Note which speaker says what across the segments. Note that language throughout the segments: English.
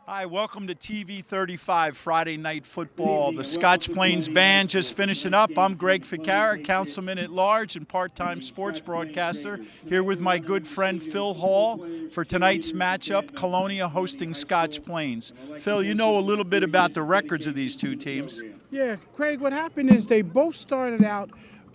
Speaker 1: Hi, welcome to TV 35 Friday Night Football. The Scotch Plains Band just finishing up. I'm Greg Ficara, Councilman at Large and part-time sports broadcaster, here with my good friend Phil Hall for tonight's matchup, Colonia hosting Scotch Plains. Phil, you know a little bit about the records of these two teams.
Speaker 2: Yeah, Craig, what happened is they both started out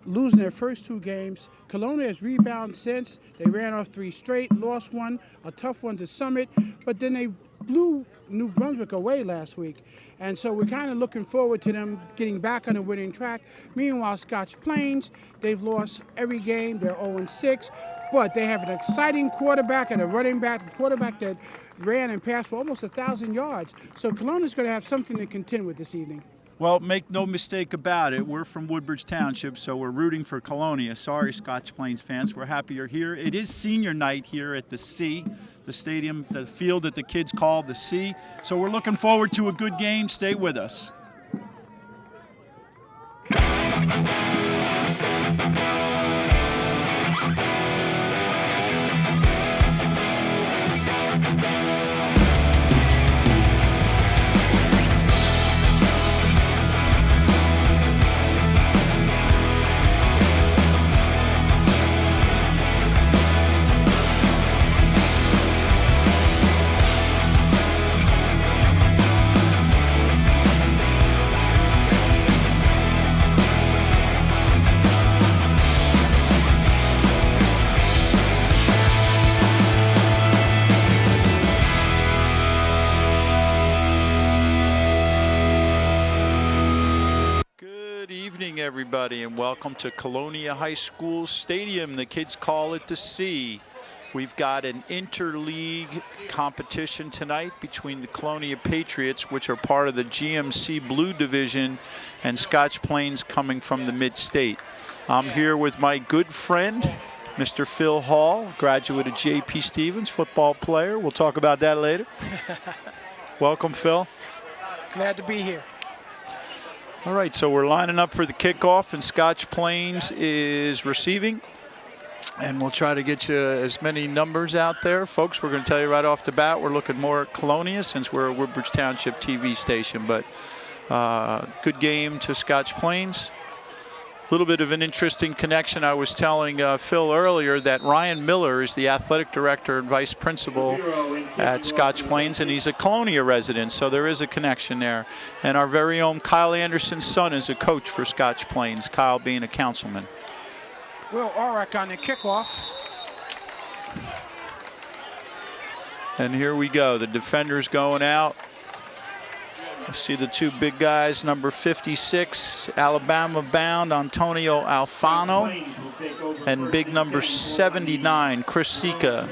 Speaker 2: losing their first two games. Colonia has rebounded since. They ran off 3 straight, lost one, a tough one to Summit, but then they blew New Brunswick away last week. And so we're kind of looking forward to them getting back on the winning track. Meanwhile, Scotch Plains, they've lost every game. They're 0-6, but they have an exciting quarterback and a running back, a quarterback that ran and passed for almost 1,000 yards. So Colonia's going to have something to contend with this evening.
Speaker 1: Well, make no mistake about it, we're from Woodbridge Township, so we're rooting for Colonia. Sorry, Scotch Plains fans, we're happy you're here. It is senior night here at the C, the stadium, the field that the kids call the C. So we're looking forward to a good game. Stay with us. Everybody, and welcome to Colonia High School Stadium. The kids call it the C. We've got an interleague competition tonight between the Colonia Patriots, which are part of the GMC Blue Division, and Scotch Plains coming from the Mid-State. I'm here with my good friend, Mr. Phil Hall, graduate of J.P. Stevens, football player. We'll talk about that later. Welcome, Phil.
Speaker 2: Glad to be here.
Speaker 1: All right, so we're lining up for the kickoff, and Scotch Plains is receiving. And we'll try to get you as many numbers out there. Folks, we're going to tell you right off the bat, we're looking more at Colonia since we're a Woodbridge Township TV station. But good game to Scotch Plains. A little bit of an interesting connection. I was telling Phil earlier that Ryan Miller is the athletic director and vice principal at Scotch Plains, and he's a Colonia resident, so there is a connection there. And our very own Kyle Anderson's son is a coach for Scotch Plains, Kyle being a councilman.
Speaker 2: Will Auric on the kickoff.
Speaker 1: And here we go. The defenders going out. I see the two big guys, number 56, Alabama bound, Antonio Alfano, and big number 79, Chris Sika,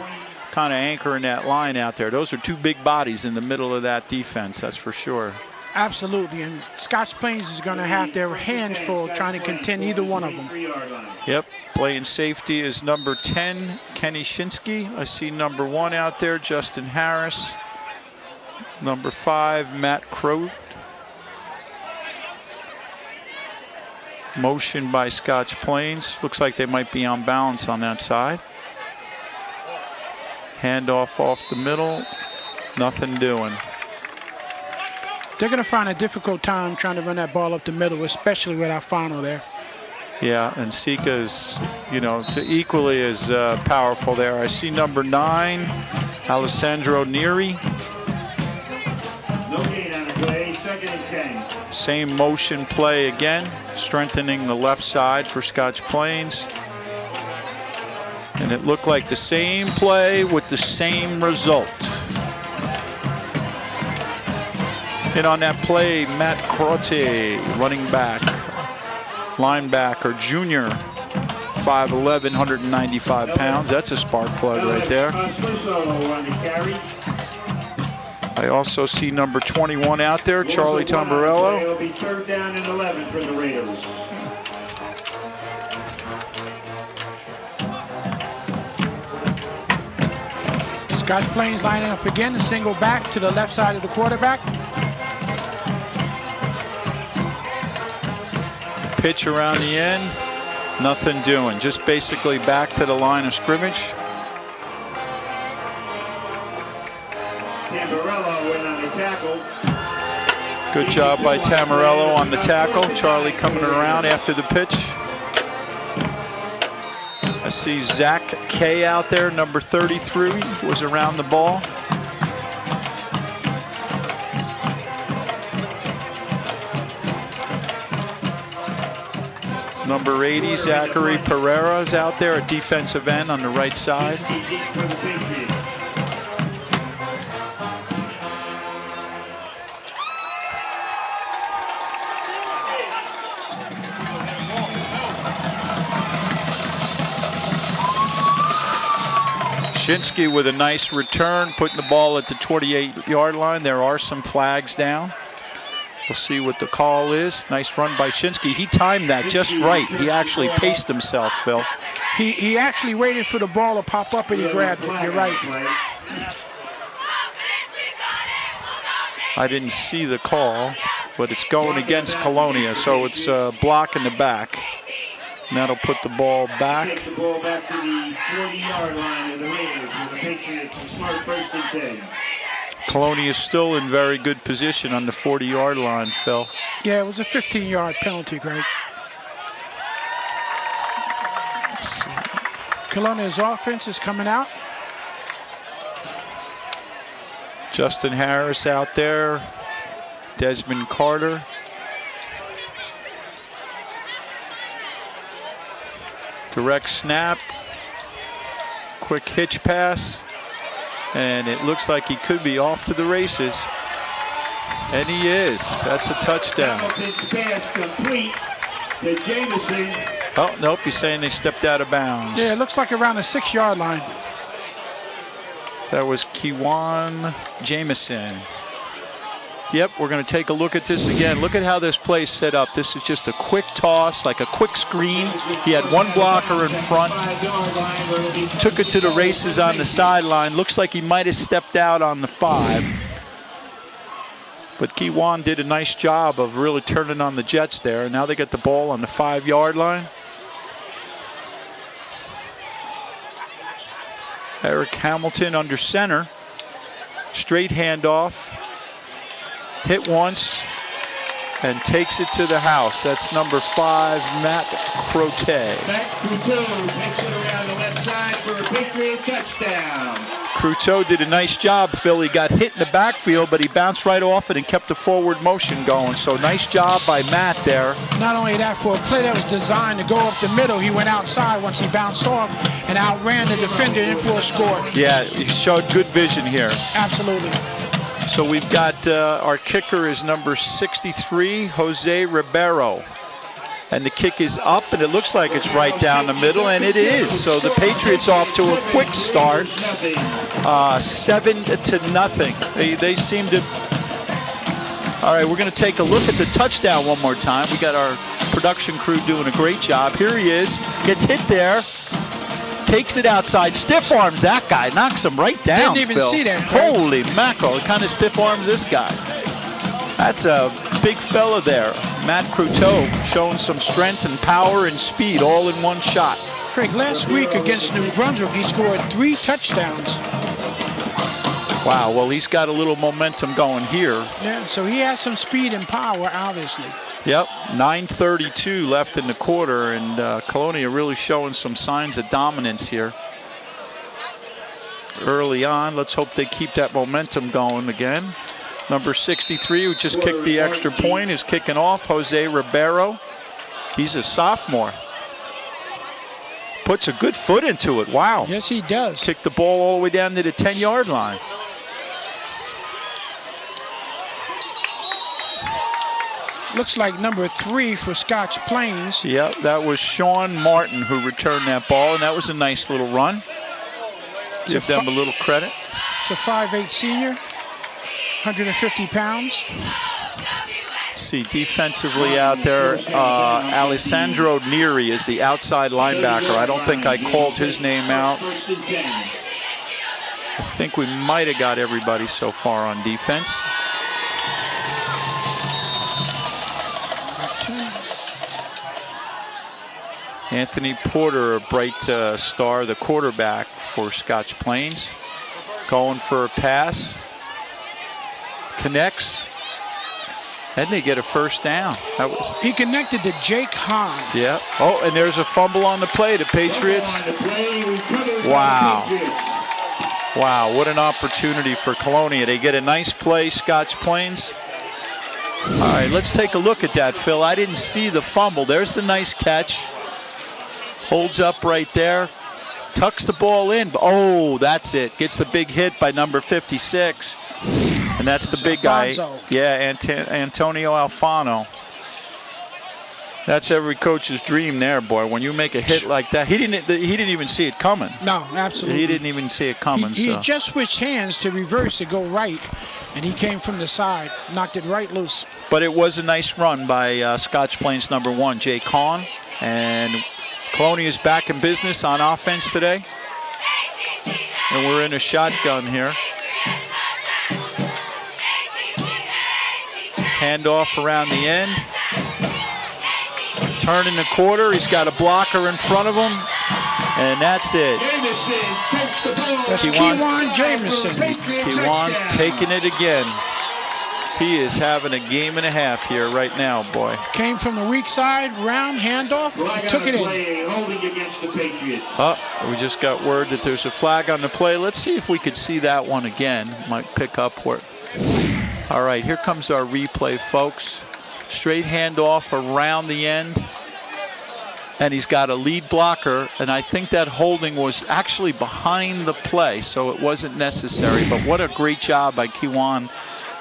Speaker 1: kind of anchoring that line out there. Those are two big bodies in the middle of that defense, that's for sure.
Speaker 2: Absolutely, and Scotch Plains is going to have their hands full trying to contend either one of them.
Speaker 1: Yep, playing safety is number 10, Kenny Shinsky. I see number 1 out there, Justin Harris. Number 5, Matt Croat. Motion by Scotch Plains. Looks like they might be on balance on that side. Handoff off the middle. Nothing doing.
Speaker 2: They're going to find a difficult time trying to run that ball up the middle, especially with Alfano there.
Speaker 1: Yeah, and Sika is, you know, equally as powerful there. I see number 9, Alessandro Neri.
Speaker 3: No gain on the play, 2nd and 10.
Speaker 1: Same motion play again, strengthening the left side for Scotch Plains. And it looked like the same play with the same result. And on that play, Matt Crote, running back, linebacker, junior, 5'11", 195 pounds. That's a spark plug right there. I also see number 21 out there, Charlie Tamburello.
Speaker 3: It'll be 3rd down and 11 for the Raiders.
Speaker 2: Scotch Plains lining up again, a single back to the left side of the quarterback.
Speaker 1: Pitch around the end, nothing doing. Just basically back to the line of scrimmage.
Speaker 3: Tamburello went on the tackle.
Speaker 1: Good job by Tamarello on the tackle. Charlie coming around after the pitch. I see Zach K out there, number 33, was around the ball. Number 80, Zachary Pereira is out there, a defensive end on the right side. Shinsky with a nice return, putting the ball at the 28-yard line. There are some flags down. We'll see what the call is. Nice run by Shinsky. He timed that just right. He actually paced himself, Phil.
Speaker 2: He actually waited for the ball to pop up and he grabbed it. You're right.
Speaker 1: I didn't see the call, but it's going against Colonia, so it's a block in the back. And that'll put the ball back.
Speaker 3: Take the ball back to the 40-yard line of the Raiders with the Patriots a smart 1st and 10.
Speaker 1: Colonia is still in very good position on the 40-yard line, Phil.
Speaker 2: Yeah, it was a 15-yard penalty, Greg. Colonia's offense is coming out.
Speaker 1: Justin Harris out there. Desmond Carter. Direct snap. Quick hitch pass. And it looks like he could be off to the races. And he is. That's a touchdown.
Speaker 3: Hamilton's pass complete to Jameson.
Speaker 1: Oh, nope, he's saying they stepped out of bounds.
Speaker 2: Yeah, it looks like around the 6-yard line.
Speaker 1: That was Kiwan Jameson. Yep, we're going to take a look at this again. Look at how this play's set up. This is just a quick toss, like a quick screen. He had one blocker in front. Took it to the races on the sideline. Looks like he might have stepped out on the 5. But Kiwan did a nice job of really turning on the Jets there. Now they get the ball on the 5-yard line. Eric Hamilton under center. Straight handoff. Hit once and takes it to the house. That's number 5, Matt Crote.
Speaker 3: Matt Croteau takes it around the left side for a Patriot touchdown.
Speaker 1: Croteau did a nice job, Phil. He got hit in the backfield, but he bounced right off it and kept the forward motion going. So nice job by Matt there.
Speaker 2: Not only that, for a play that was designed to go up the middle, he went outside once he bounced off and outran the defender in for a score.
Speaker 1: Yeah, he showed good vision here.
Speaker 2: Absolutely.
Speaker 1: So we've got our kicker is number 63, Jose Ribeiro. And the kick is up, and it looks like it's right down the middle, and it is. So the Patriots off to a quick start, 7-0. They seem to. All right, we're going to take a look at the touchdown one more time. We got our production crew doing a great job. Here he is, gets hit there, takes it outside, stiff arms that guy, knocks him right down.
Speaker 2: Didn't even
Speaker 1: Phil.
Speaker 2: see that.
Speaker 1: Holy mackerel! It kind of stiff arms this guy. That's a big fella there. Matt Croteau showing some strength and power and speed all in one shot.
Speaker 2: Craig, last week against New Brunswick, he scored 3 touchdowns.
Speaker 1: Wow, well, he's got a little momentum going here.
Speaker 2: Yeah, so he has some speed and power, obviously.
Speaker 1: Yep, 9:32 left in the quarter, and Colonia really showing some signs of dominance here. Early on, let's hope they keep that momentum going again. Number 63, who just kicked the extra point, is kicking off, Jose Ribeiro. He's a sophomore. Puts a good foot into it, wow.
Speaker 2: Yes, he does.
Speaker 1: Kicked the ball all the way down to the 10-yard line.
Speaker 2: Looks like number 3 for Scotch Plains.
Speaker 1: Yep, that was Sean Martin who returned that ball, and that was a nice little run. Give them a little credit.
Speaker 2: It's a 5'8" senior. 150 pounds.
Speaker 1: Let's see, defensively out there, Alessandro Neri is the outside linebacker. I don't think I called his name out. I think we might have got everybody so far on defense. Anthony Porter, a bright star, the quarterback for Scotch Plains. Going for a pass. connects, and they get a first down.
Speaker 2: He connected to Jake Hahn.
Speaker 1: Yeah. Oh, and there's a fumble on the play. The Patriots. Wow. Wow, what an opportunity for Colonia. They get a nice play, Scotch Plains. All right, let's take a look at that, Phil. I didn't see the fumble. There's the nice catch. Holds up right there. Tucks the ball in. Oh, that's it. Gets the big hit by number 56. And that's the big
Speaker 2: Alfonso.
Speaker 1: guy. Yeah, Antonio Alfano. That's every coach's dream there, boy. When you make a hit like that, he didn't even see it coming.
Speaker 2: No, absolutely.
Speaker 1: He didn't even see it coming.
Speaker 2: He had just switched hands to reverse to go right, and he came from the side, knocked it right loose.
Speaker 1: But it was a nice run by Scotch Plains number 1, Jake Hahn. And Colonia is back in business on offense today. And we're in a shotgun here. Handoff around the end. Turning the quarter. He's got a blocker in front of him. And that's it.
Speaker 2: That's Kewan Jamison.
Speaker 1: Kewan taking it again. He is having a game and a half here right now, boy.
Speaker 2: Came from the weak side, round, handoff, took it in.
Speaker 1: We just got word that there's a flag on the play. Let's see if we could see that one again. Might pick up where. All right, here comes our replay, folks. Straight handoff around the end. And he's got a lead blocker, and I think that holding was actually behind the play, so it wasn't necessary. But what a great job by Kewan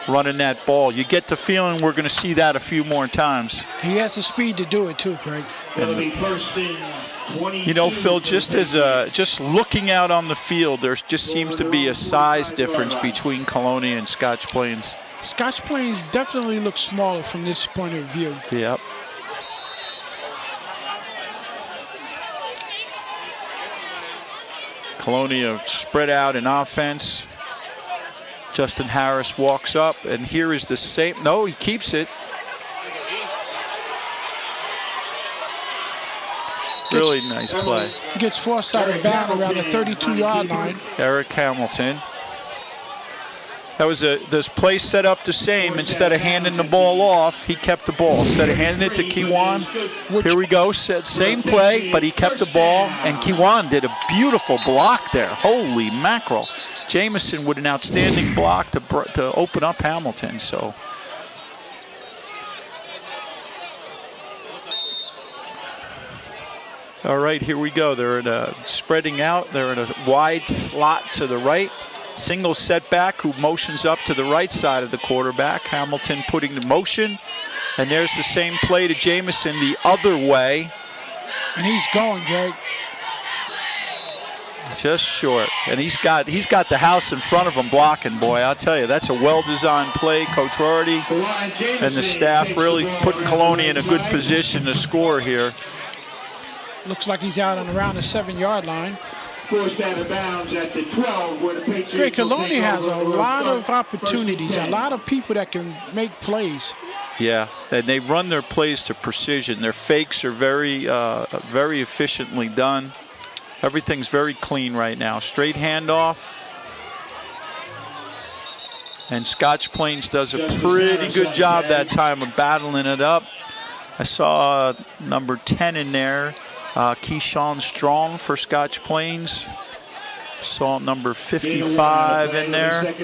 Speaker 1: running that ball. You get the feeling we're going to see that a few more times.
Speaker 2: He has the speed to do it too, Craig.
Speaker 1: You know, Phil, just looking out on the field, there just seems to be a size difference between Colonia and Scotch Plains.
Speaker 2: Scotch Plains definitely looks smaller from this point of view.
Speaker 1: Yep. Colonia spread out in offense. Justin Harris walks up, and here is the same. No, he keeps it. Really nice play.
Speaker 2: He gets forced out of bounds around the 32-yard line.
Speaker 1: Eric Hamilton. That was this play set up the same. Instead of handing the ball off, he kept the ball. Instead of handing it to Kewan, here we go. Same play, but he kept the ball, and Kewan did a beautiful block there. Holy mackerel. Jamison with an outstanding block to open up Hamilton. So. All right, here we go. They're spreading out. They're in a wide slot to the right. Single setback who motions up to the right side of the quarterback. Hamilton putting the motion. And there's the same play to Jamison the other way.
Speaker 2: And he's going, Greg.
Speaker 1: Just short. And he's got the house in front of him blocking, boy. I'll tell you, that's a well-designed play. Coach Rorty and the staff really putting Colonia in a good position to score here.
Speaker 2: Looks like he's out on around the 7-yard line.
Speaker 3: Forced out of bounds at the 12 where the Patriots.
Speaker 2: Colonia has a lot of opportunities, a lot of people that can make plays.
Speaker 1: Yeah, and they run their plays to precision. Their fakes are very efficiently done. Everything's very clean right now. Straight handoff. And Scotch Plains does a pretty good job that time of battling it up. I saw number 10 in there. Keyshawn Strong for Scotch Plains. Saw number 55 in there.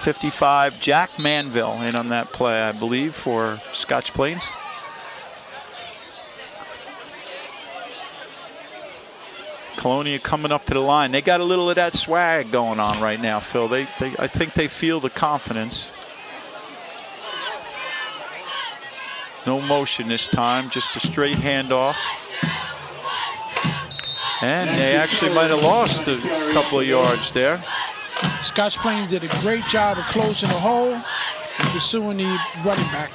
Speaker 1: 55, Jack Manville in on that play, I believe, for Scotch Plains. Colonia coming up to the line. They got a little of that swag going on right now, Phil. I think they feel the confidence. No motion this time, just a straight handoff. And they actually might have lost a couple of yards there.
Speaker 2: Scotch Plains did a great job of closing the hole and pursuing the running back.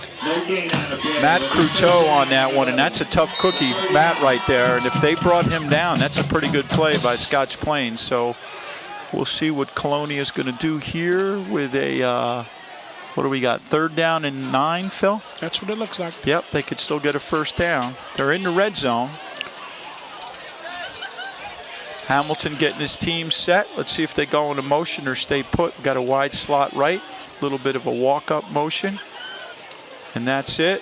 Speaker 1: Matt Cruteau on that one, and that's a tough cookie, Matt, right there. And if they brought him down, that's a pretty good play by Scotch Plains. So we'll see what Colonia is going to do here with a, what do we got, 3rd down and 9, Phil?
Speaker 2: That's what it looks like.
Speaker 1: Yep, they could still get a first down. They're in the red zone. Hamilton getting his team set. Let's see if they go into motion or stay put. Got a wide slot right. A little bit of a walk-up motion. And that's it.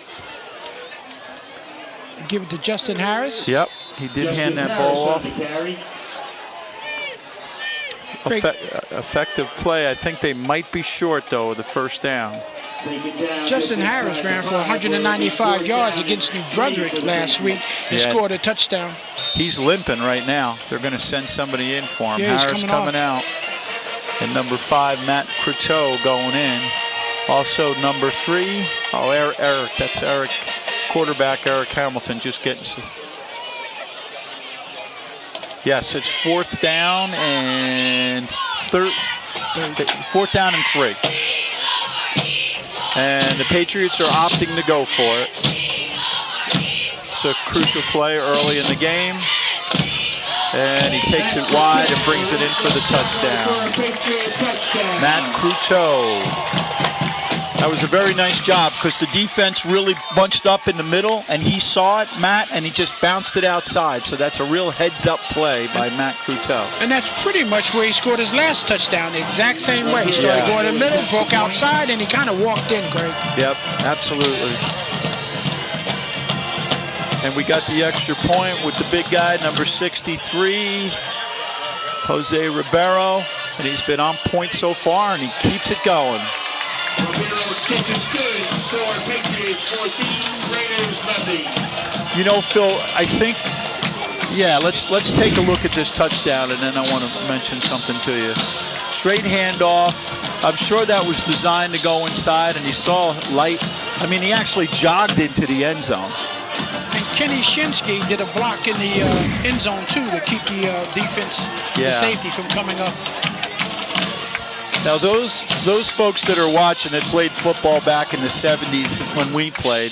Speaker 2: Give it to Justin Harris.
Speaker 1: Yep, he did hand that ball off. Effective play. I think they might be short, though, of the first down.
Speaker 2: Justin Harris ran for 195 yards against New Brunswick last week and scored a touchdown.
Speaker 1: He's limping right now. They're going to send somebody in for him.
Speaker 2: Yeah,
Speaker 1: Harris coming out. And number 5, Matt Croteau going in. Also number 3, Eric. That's Eric, quarterback Eric Hamilton just getting some. Yes, it's 4th down and 4th down and 3. And the Patriots are opting to go for it. It's a crucial play early in the game. And he takes it wide and brings it in for the touchdown. Matt Croteau. That was a very nice job because the defense really bunched up in the middle, and he saw it, Matt, and he just bounced it outside. So that's a real heads-up play by Matt Croteau.
Speaker 2: And that's pretty much where he scored his last touchdown, the exact same way. He started going in the middle, broke outside, and he kind of walked in, Greg.
Speaker 1: Yep, absolutely. And we got the extra point with the big guy, number 63, Jose Ribeiro. And he's been on point so far, and he keeps it going. You know, Phil, I think, let's take a look at this touchdown, and then I want to mention something to you. Straight handoff. I'm sure that was designed to go inside, and he saw light. I mean, he actually jogged into the end zone.
Speaker 2: And Kenny Shinsky did a block in the end zone, too, to keep the defense, the safety from coming up.
Speaker 1: Now, those folks that are watching that played football back in the 70s when we played,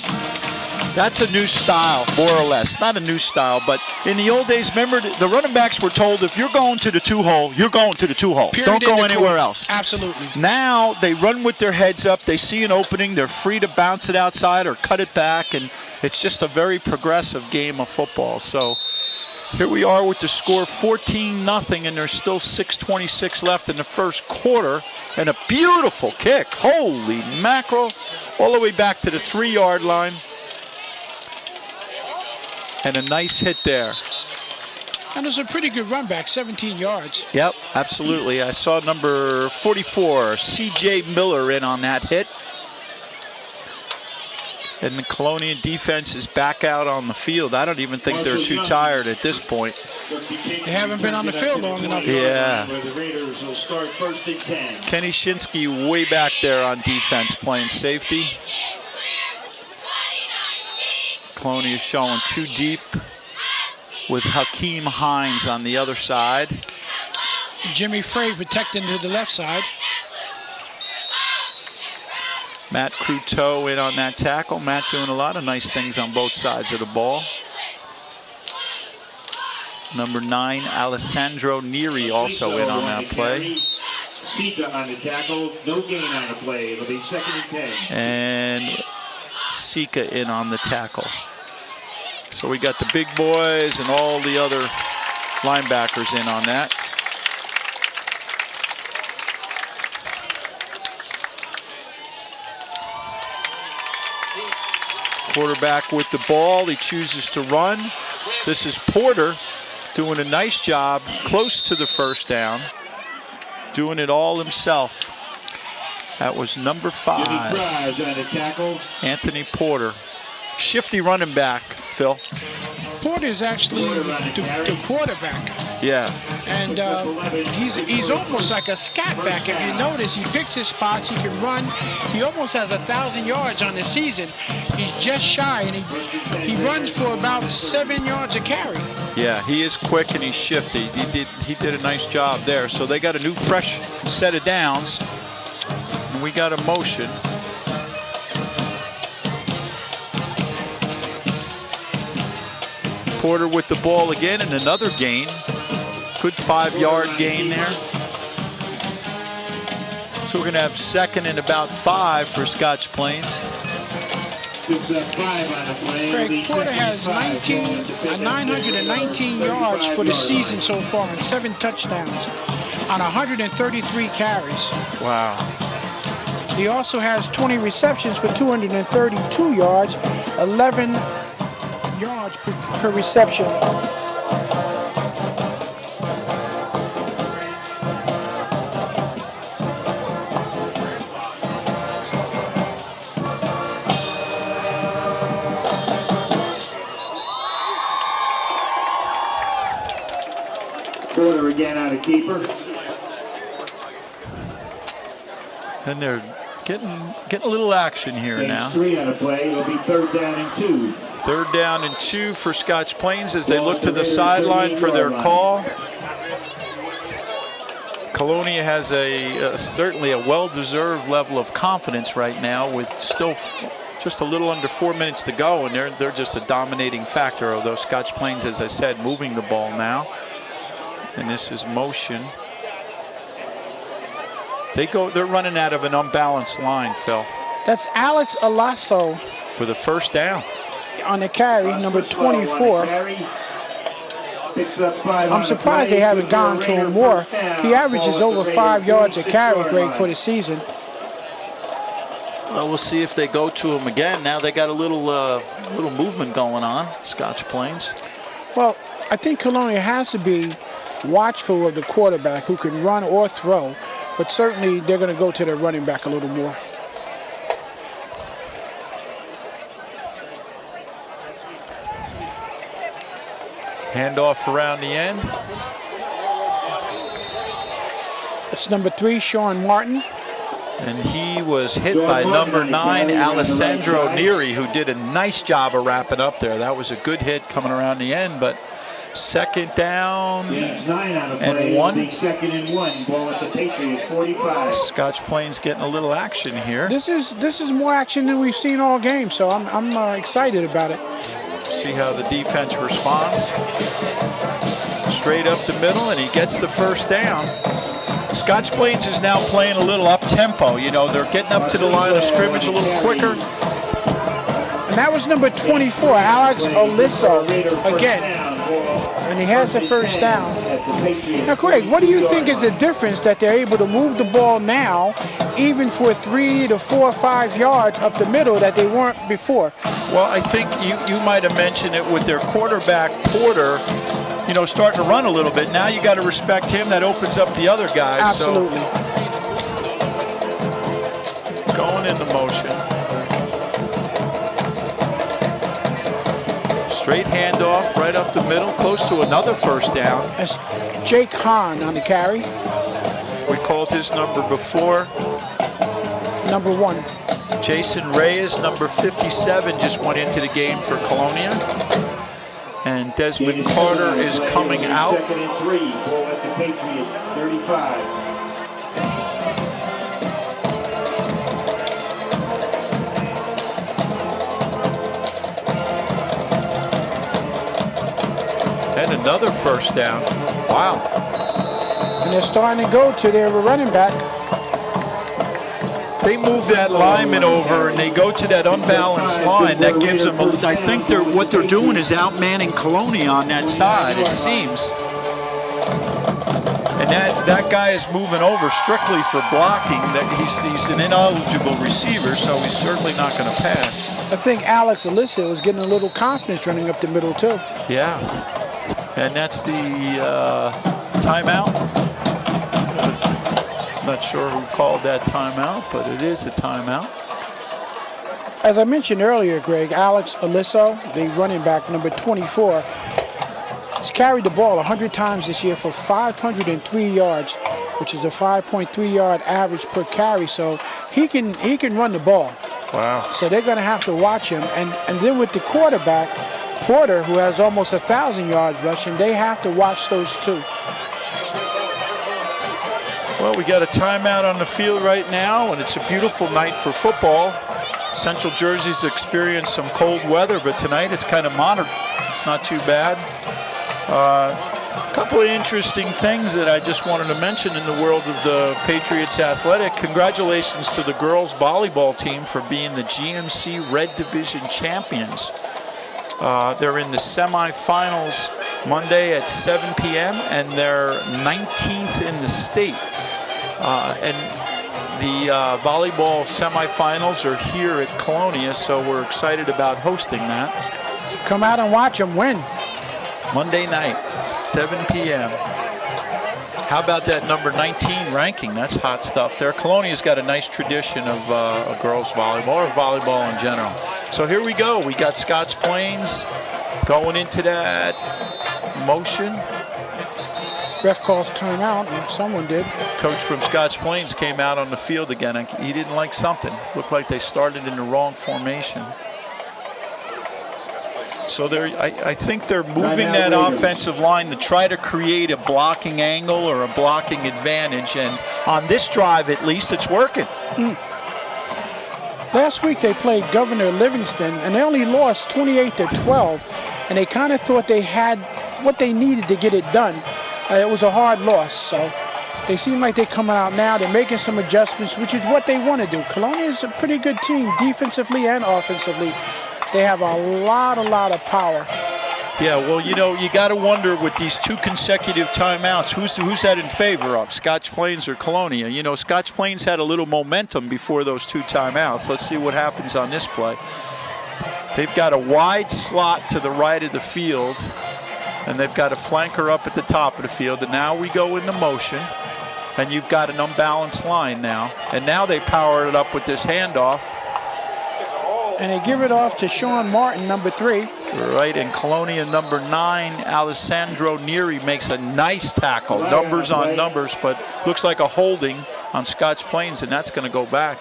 Speaker 1: that's a new style, more or less. Not a new style, but in the old days, remember, the running backs were told, if you're going to the 2-hole, you're going to the 2-hole. Don't go anywhere else.
Speaker 2: Absolutely.
Speaker 1: Now, they run with their heads up. They see an opening. They're free to bounce it outside or cut it back, and it's just a very progressive game of football. So here we are with the score 14-0, and there's still 6:26 left in the first quarter. And a beautiful kick. Holy mackerel. All the way back to the 3-yard line. And a nice hit there.
Speaker 2: And it was a pretty good run back, 17 yards.
Speaker 1: Yep, absolutely. I saw number 44, C.J. Miller, in on that hit. And the Colonia defense is back out on the field. I don't even think they're too tired at this point.
Speaker 2: They haven't been on the field long enough.
Speaker 1: Yeah. Kenny Shinsky way back there on defense playing safety. Colonia showing 2 deep with Hakeem Hines on the other side.
Speaker 2: Jimmy Frey protecting to the left side.
Speaker 1: Matt Croteau in on that tackle. Matt doing a lot of nice things on both sides of the ball. Number 9, Alessandro Neri, also in on that play.
Speaker 3: Sika on the tackle, no gain on the play. It'll be 2nd and 10.
Speaker 1: And Sika in on the tackle. So we got the big boys and all the other linebackers in on that. Quarterback with the ball, he chooses to run. This is Porter doing a nice job close to the first down, doing it all himself. That was number 5, Anthony Porter. Shifty running back, Phil.
Speaker 2: Porter is actually the quarterback.
Speaker 1: Yeah.
Speaker 2: And he's almost like a scat back. If you notice, he picks his spots, he can run. He almost has 1,000 yards on the season. He's just shy, and he runs for about 7 yards a carry.
Speaker 1: Yeah, he is quick and he's shifty. He did a nice job there. So they got a new fresh set of downs. And we got a motion. Porter with the ball again, and another gain. Good 5-yard gain there. So we're going to have 2nd and about 5 for Scotch Plains.
Speaker 3: Picks up 5 on the play.
Speaker 2: Craig Porter has 919 yards for the season so far and 7 touchdowns on 133 carries.
Speaker 1: Wow.
Speaker 2: He also has 20 receptions for 232 yards, 11 yards per reception.
Speaker 3: Porter again out of keeper.
Speaker 1: And they're getting a little action here now.
Speaker 3: 3 on the play. It'll be 3rd down and 2.
Speaker 1: 3rd down and 2 for Scotch Plains as they look to the sideline for their call. Colonia has certainly a well-deserved level of confidence right now with still just a little under 4 minutes to go, and they're just a dominating factor, although Scotch Plains, as I said, moving the ball now. And this is motion. They're running out of an unbalanced line, Phil.
Speaker 2: That's Alex Alasso
Speaker 1: with a 1st down.
Speaker 2: On the carry, number 24. I'm surprised they haven't gone to him more. He averages over 5 yards a carry, Greg, for the season.
Speaker 1: Well, we'll see if they go to him again. Now they got a little movement going on, Scotch Plains.
Speaker 2: Well, I think Colonia has to be watchful of the quarterback who can run or throw, but certainly they're going to go to their running back a little more.
Speaker 1: Handoff around the end.
Speaker 2: It's number 3, Sean Martin.
Speaker 1: And he was hit by number 9, Alessandro Neri, who did a nice job of wrapping up there. That was a good hit coming around the end, but 2nd down and 1.
Speaker 3: 2nd and 1. Ball at the Patriot 45.
Speaker 1: Scotch Plains getting a little action here.
Speaker 2: This is more action than we've seen all game, so I'm excited about it.
Speaker 1: See how the defense responds. Straight up the middle, and he gets the 1st down. Scotch Plains is now playing a little up-tempo. You know, they're getting up to the line of scrimmage a little quicker.
Speaker 2: And that was number 24, Alex Olisso, again. And he has the 1st down. Now, Craig, what do you think is the difference that they're able to move the ball now, even for 3 to 4 or 5 yards up the middle that they weren't before?
Speaker 1: Well, I think you might have mentioned it with their quarterback, Porter, you know, starting to run a little bit. Now you got to respect him. That opens up the other guys.
Speaker 2: Absolutely.
Speaker 1: So, going into motion. Straight handoff right up the middle, close to another 1st down.
Speaker 2: That's Jake Hahn on the carry.
Speaker 1: We called his number before.
Speaker 2: Number 1.
Speaker 1: Jason Reyes, number 57, just went into the game for Colonia. And Desmond Carter is coming out.
Speaker 3: 2nd and 3. Ball at the Patriot 35.
Speaker 1: And another 1st down. Wow.
Speaker 2: And they're starting to go to their running back.
Speaker 1: They move that lineman over and they go to that unbalanced line. That gives them, I think what they're doing is outmanning Colonia on that side, it seems. And that guy is moving over strictly for blocking. That he's an ineligible receiver, so he's certainly not going to pass.
Speaker 2: I think Alex Alyssa was getting a little confidence running up the middle, too.
Speaker 1: Yeah. And that's the timeout. Not sure who called that timeout, but it is a timeout.
Speaker 2: As I mentioned earlier, Greg, Alex Alisso, the running back, number 24, has carried the ball 100 times this year for 503 yards, which is a 5.3 yard average per carry. So he can run the ball.
Speaker 1: Wow.
Speaker 2: So they're going to have to watch him. And then with the quarterback, Porter, who has almost 1,000 yards rushing, they have to watch those two.
Speaker 1: Well, we got a timeout on the field right now, and it's a beautiful night for football. Central Jersey's experienced some cold weather, but tonight it's kind of moderate. It's not too bad. A couple of interesting things that I just wanted to mention in the world of the Patriots Athletic. Congratulations to the girls volleyball team for being the GMC Red Division champions. They're in the semifinals Monday at 7 p.m. and they're 19th in the state. And the volleyball semifinals are here at Colonia, so we're excited about hosting that.
Speaker 2: Come out and watch them win.
Speaker 1: Monday night, 7 p.m. How about that number 19 ranking? That's hot stuff there. Colonia's got a nice tradition of girls volleyball, or volleyball in general. So here we go. We got Scotch Plains going into that motion.
Speaker 2: Ref calls timeout, and someone did.
Speaker 1: Coach from Scotch Plains came out on the field again. He didn't like something. Looked like they started in the wrong formation. So I think they're moving that offensive line to try to create a blocking angle or a blocking advantage. And on this drive, at least, it's working.
Speaker 2: Last week they played Governor Livingston, and they only lost 28-12. And they kind of thought they had what they needed to get it done. It was a hard loss. So they seem like they're coming out now. They're making some adjustments, which is what they want to do. Colonia is a pretty good team, defensively and offensively. They have a lot of power.
Speaker 1: Yeah, well, you know, you got to wonder with these 2 consecutive timeouts, who's that in favor of, Scotch Plains or Colonia? You know, Scotch Plains had a little momentum before those 2 timeouts. Let's see what happens on this play. They've got a wide slot to the right of the field, and they've got a flanker up at the top of the field. And now we go into motion, and you've got an unbalanced line now. And now they power it up with this handoff.
Speaker 2: And they give it off to Sean Martin, number 3.
Speaker 1: Right, and Colonia number 9, Alessandro Neri makes a nice tackle. Numbers on numbers, but looks like a holding on Scotch Plains, and that's going to go back.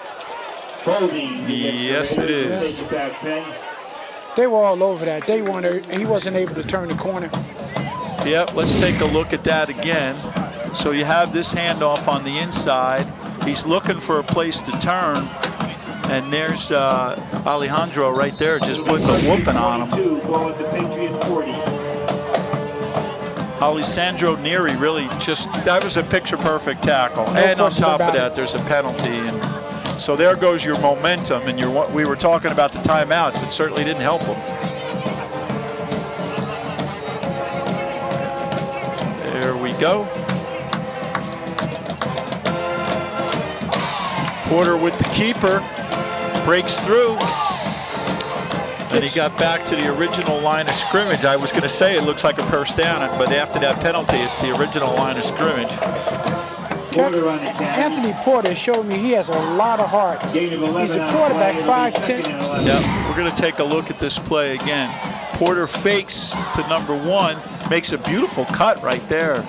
Speaker 1: Yes, it is.
Speaker 2: They were all over that. He wasn't able to turn the corner.
Speaker 1: Yep, let's take a look at that again. So you have this handoff on the inside. He's looking for a place to turn. And there's Alejandro right there just putting a whooping on him. Alessandro Neri really that was a picture-perfect tackle. And on top of that, there's a penalty. And so there goes your momentum. And we were talking about the timeouts. It certainly didn't help him. There we go. Porter with the keeper. Breaks through, and he got back to the original line of scrimmage. I was going to say it looks like a first down, but after that penalty, it's the original line of scrimmage.
Speaker 2: Anthony Porter showed me he has a lot of heart. He's a quarterback, 5'10".
Speaker 1: Yeah, we're going to take a look at this play again. Porter fakes to number 1, makes a beautiful cut right there.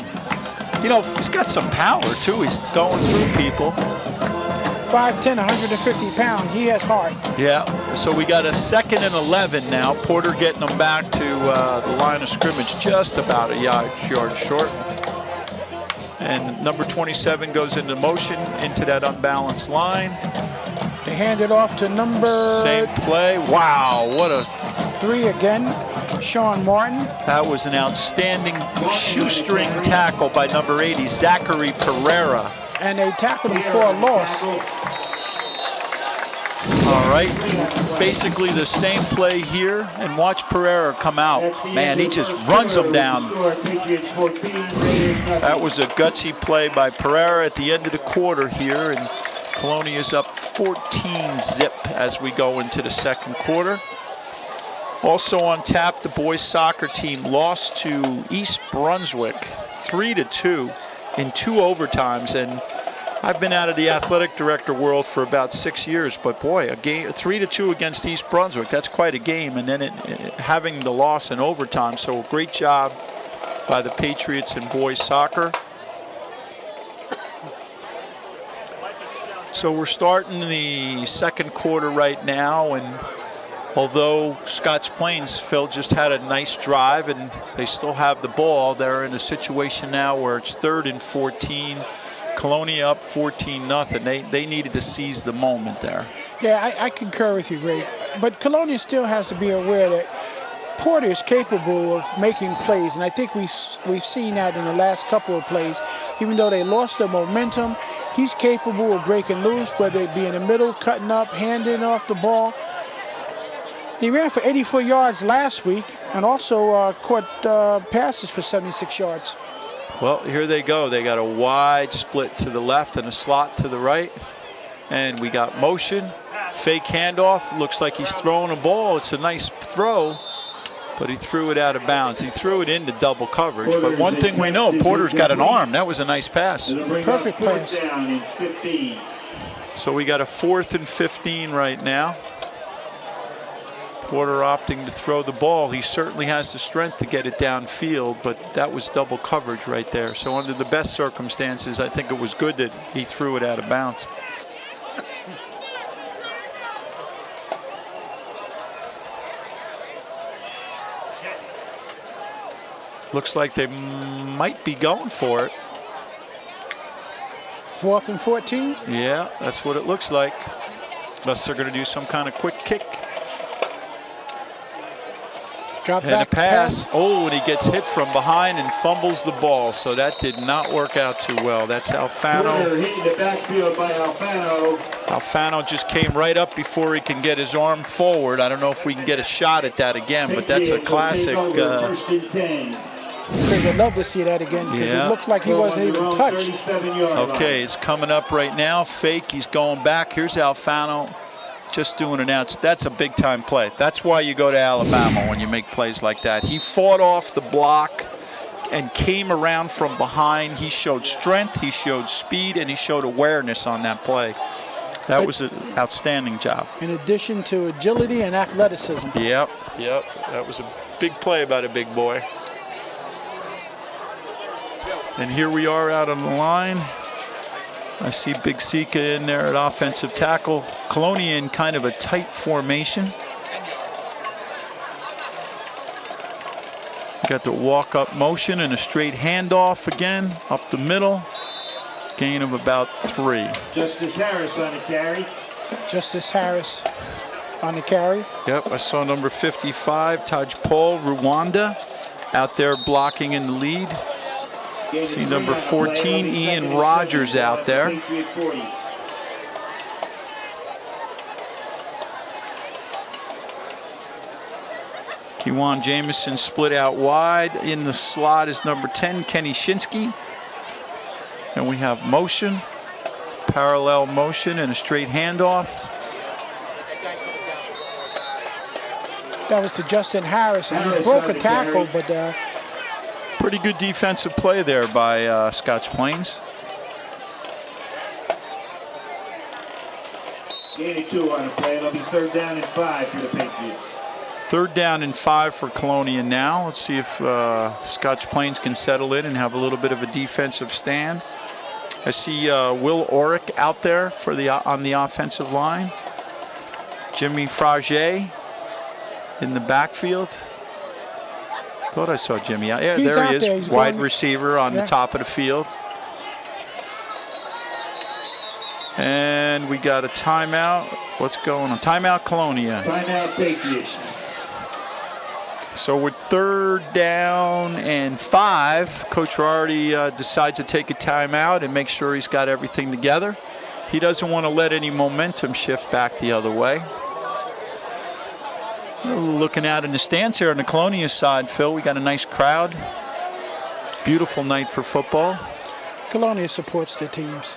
Speaker 1: You know, he's got some power, too. He's going through people.
Speaker 2: 5'10", 150 pounds. He has heart.
Speaker 1: Yeah, so we got a 2nd and 11 now. Porter getting them back to the line of scrimmage, just about a yard short. And number 27 goes into motion into that unbalanced line.
Speaker 2: They hand it off to number...
Speaker 1: Same play. Wow, what a...
Speaker 2: 3 again, Sean Martin.
Speaker 1: That was an outstanding shoestring tackle by number 80, Zachary Pereira.
Speaker 2: And they tackled him for a loss.
Speaker 1: All right, basically the same play here, and watch Pereira come out. Man, he just runs him down. That was a gutsy play by Pereira at the end of the quarter here, and Colonia's up 14-zip as we go into the 2nd quarter. Also on tap, the boys soccer team lost to East Brunswick 3-2 in 2 overtimes, and I've been out of the athletic director world for about 6 years, but boy, a game 3-2 against East Brunswick, that's quite a game, and then having the loss in overtime. So great job by the Patriots in boys soccer. So we're starting the 2nd quarter right now, and although Scotch Plains, Phil, just had a nice drive and they still have the ball, they're in a situation now where it's 3rd and 14. Colonia up 14-0. They needed to seize the moment there.
Speaker 2: Yeah, I concur with you, Greg. But Colonia still has to be aware that Porter is capable of making plays, and I think we've seen that in the last couple of plays. Even though they lost the momentum, he's capable of breaking loose, whether it be in the middle, cutting up, handing off the ball. He ran for 84 yards last week and also caught passes for 76 yards.
Speaker 1: Well, here they go. They got a wide split to the left and a slot to the right. And we got motion, fake handoff. Looks like he's throwing a ball. It's a nice throw, but he threw it out of bounds. He threw it into double coverage. But one thing we know, Porter's got an arm. That was a nice pass.
Speaker 2: Perfect pass.
Speaker 1: So we got a 4th and 15 right now. Porter opting to throw the ball. He certainly has the strength to get it downfield, but that was double coverage right there. So under the best circumstances, I think it was good that he threw it out of bounds. Looks like they might be going for it.
Speaker 2: 4th and 14?
Speaker 1: Yeah, that's what it looks like. Unless they're going to do some kind of quick kick.
Speaker 2: Drop
Speaker 1: and a
Speaker 2: back
Speaker 1: pass. Oh, and he gets hit from behind and fumbles the ball. So that did not work out too well. That's Alfano.
Speaker 3: Hitting the backfield by Alfano.
Speaker 1: Alfano just came right up before he can get his arm forward. I don't know if we can get a shot at that again, but that's a classic.
Speaker 2: I'd love to see that again because it looked like he wasn't even touched.
Speaker 1: Okay, it's coming up right now. Fake, he's going back. Here's Alfano. Just doing an out. That's a big time play. That's why you go to Alabama when you make plays like that. He fought off the block and came around from behind. He showed strength, he showed speed, and he showed awareness on that play. That was an outstanding job.
Speaker 2: In addition to agility and athleticism.
Speaker 1: Yep. That was a big play by the big boy. And here we are out on the line. I see Big Sika in there at offensive tackle. Colonia in kind of a tight formation. Got the walk-up motion and a straight handoff again, up the middle. Gain of about 3.
Speaker 3: Justice Harris on the carry.
Speaker 2: Justice Harris on the carry.
Speaker 1: Yep, I saw number 55, Taj Paul Rwanda, out there blocking in the lead. See number 14, Ian Rogers out there. Kewan Jameson split out wide. In the slot is number 10, Kenny Shinsky. And we have motion, parallel motion, and a straight handoff.
Speaker 2: That was to Justin Harris, and he broke a tackle, but
Speaker 1: pretty good defensive play there by Scotch Plains.
Speaker 3: Gain of 2 on the play. It'll be 3rd down and 5 for the Patriots.
Speaker 1: 3rd down and 5 for Colonia now. Let's see if Scotch Plains can settle in and have a little bit of a defensive stand. I see Will Orick out there for on the offensive line. Jimmy Frage in the backfield. Thought I saw Jimmy out. Yeah, there he is.
Speaker 2: He's
Speaker 1: wide receiver on the top of the field. And we got a timeout. What's going on? Timeout Colonia.
Speaker 3: Timeout Patriots.
Speaker 1: So with 3rd down and 5, Coach Rardy decides to take a timeout and make sure he's got everything together. He doesn't want to let any momentum shift back the other way. Looking out in the stands here on the Colonia side, Phil, we got a nice crowd. Beautiful night for football.
Speaker 2: Colonia supports their teams.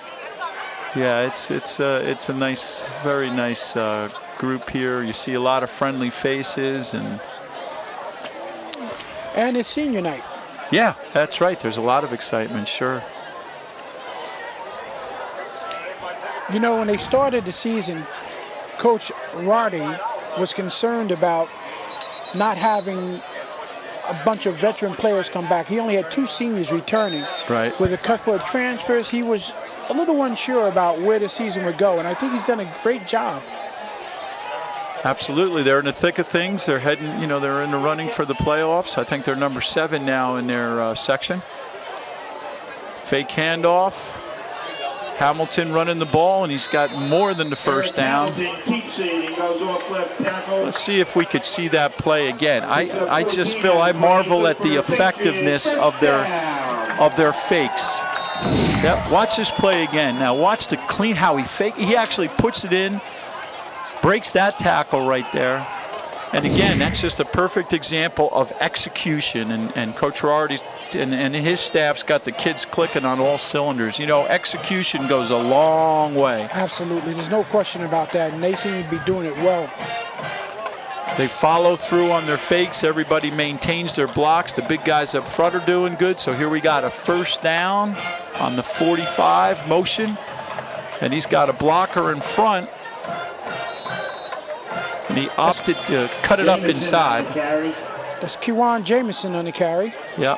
Speaker 1: Yeah, it's a nice, very nice group here. You see a lot of friendly faces and
Speaker 2: it's senior night.
Speaker 1: Yeah, that's right. There's a lot of excitement, sure.
Speaker 2: You know, when they started the season, Coach Rardy was concerned about not having a bunch of veteran players come back. He only had 2 seniors returning.
Speaker 1: Right.
Speaker 2: With a couple of transfers, he was a little unsure about where the season would go, and I think he's done a great job.
Speaker 1: Absolutely. They're in the thick of things. They're heading, they're in the running for the playoffs. I think they're number 7 now in their section. Fake handoff. Hamilton running the ball, and he's got more than the first down.
Speaker 3: Hamilton keeps it and goes off left tackle.
Speaker 1: Let's see if we could see that play again. I just feel, I marvel at the effectiveness of their fakes. Yep, watch this play again. Now watch the clean, how he he actually puts it in, breaks that tackle right there. And again, that's just a perfect example of execution, and Coach Rardy and his staff's got the kids clicking on all cylinders. You know, execution goes a long way.
Speaker 2: Absolutely, there's no question about that, and they seem to be doing it well.
Speaker 1: They follow through on their fakes. Everybody maintains their blocks. The big guys up front are doing good. So here we got a first down on the 45 motion, and he's got a blocker in front. And he opted to cut it up inside.
Speaker 2: That's Kiwan Jamison on the carry.
Speaker 1: Yep.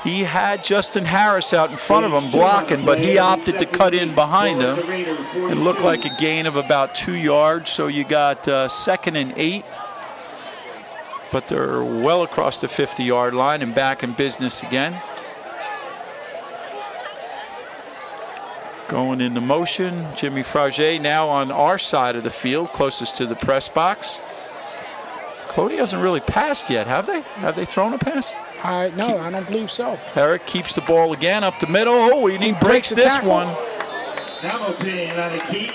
Speaker 1: He had Justin Harris out in front of him blocking, but he opted to cut in behind him. It looked like a gain of about 2 yards, so you got 2nd and 8. But they're well across the 50-yard line and back in business again. Going into motion, Jimmy Frage now on our side of the field, closest to the press box. Cody hasn't really passed yet, have they? Have they thrown a pass?
Speaker 2: No, I don't believe so.
Speaker 1: Eric keeps the ball again up the middle. Oh, and he breaks this
Speaker 2: tackle.
Speaker 1: one.
Speaker 3: Hamilton on the keep.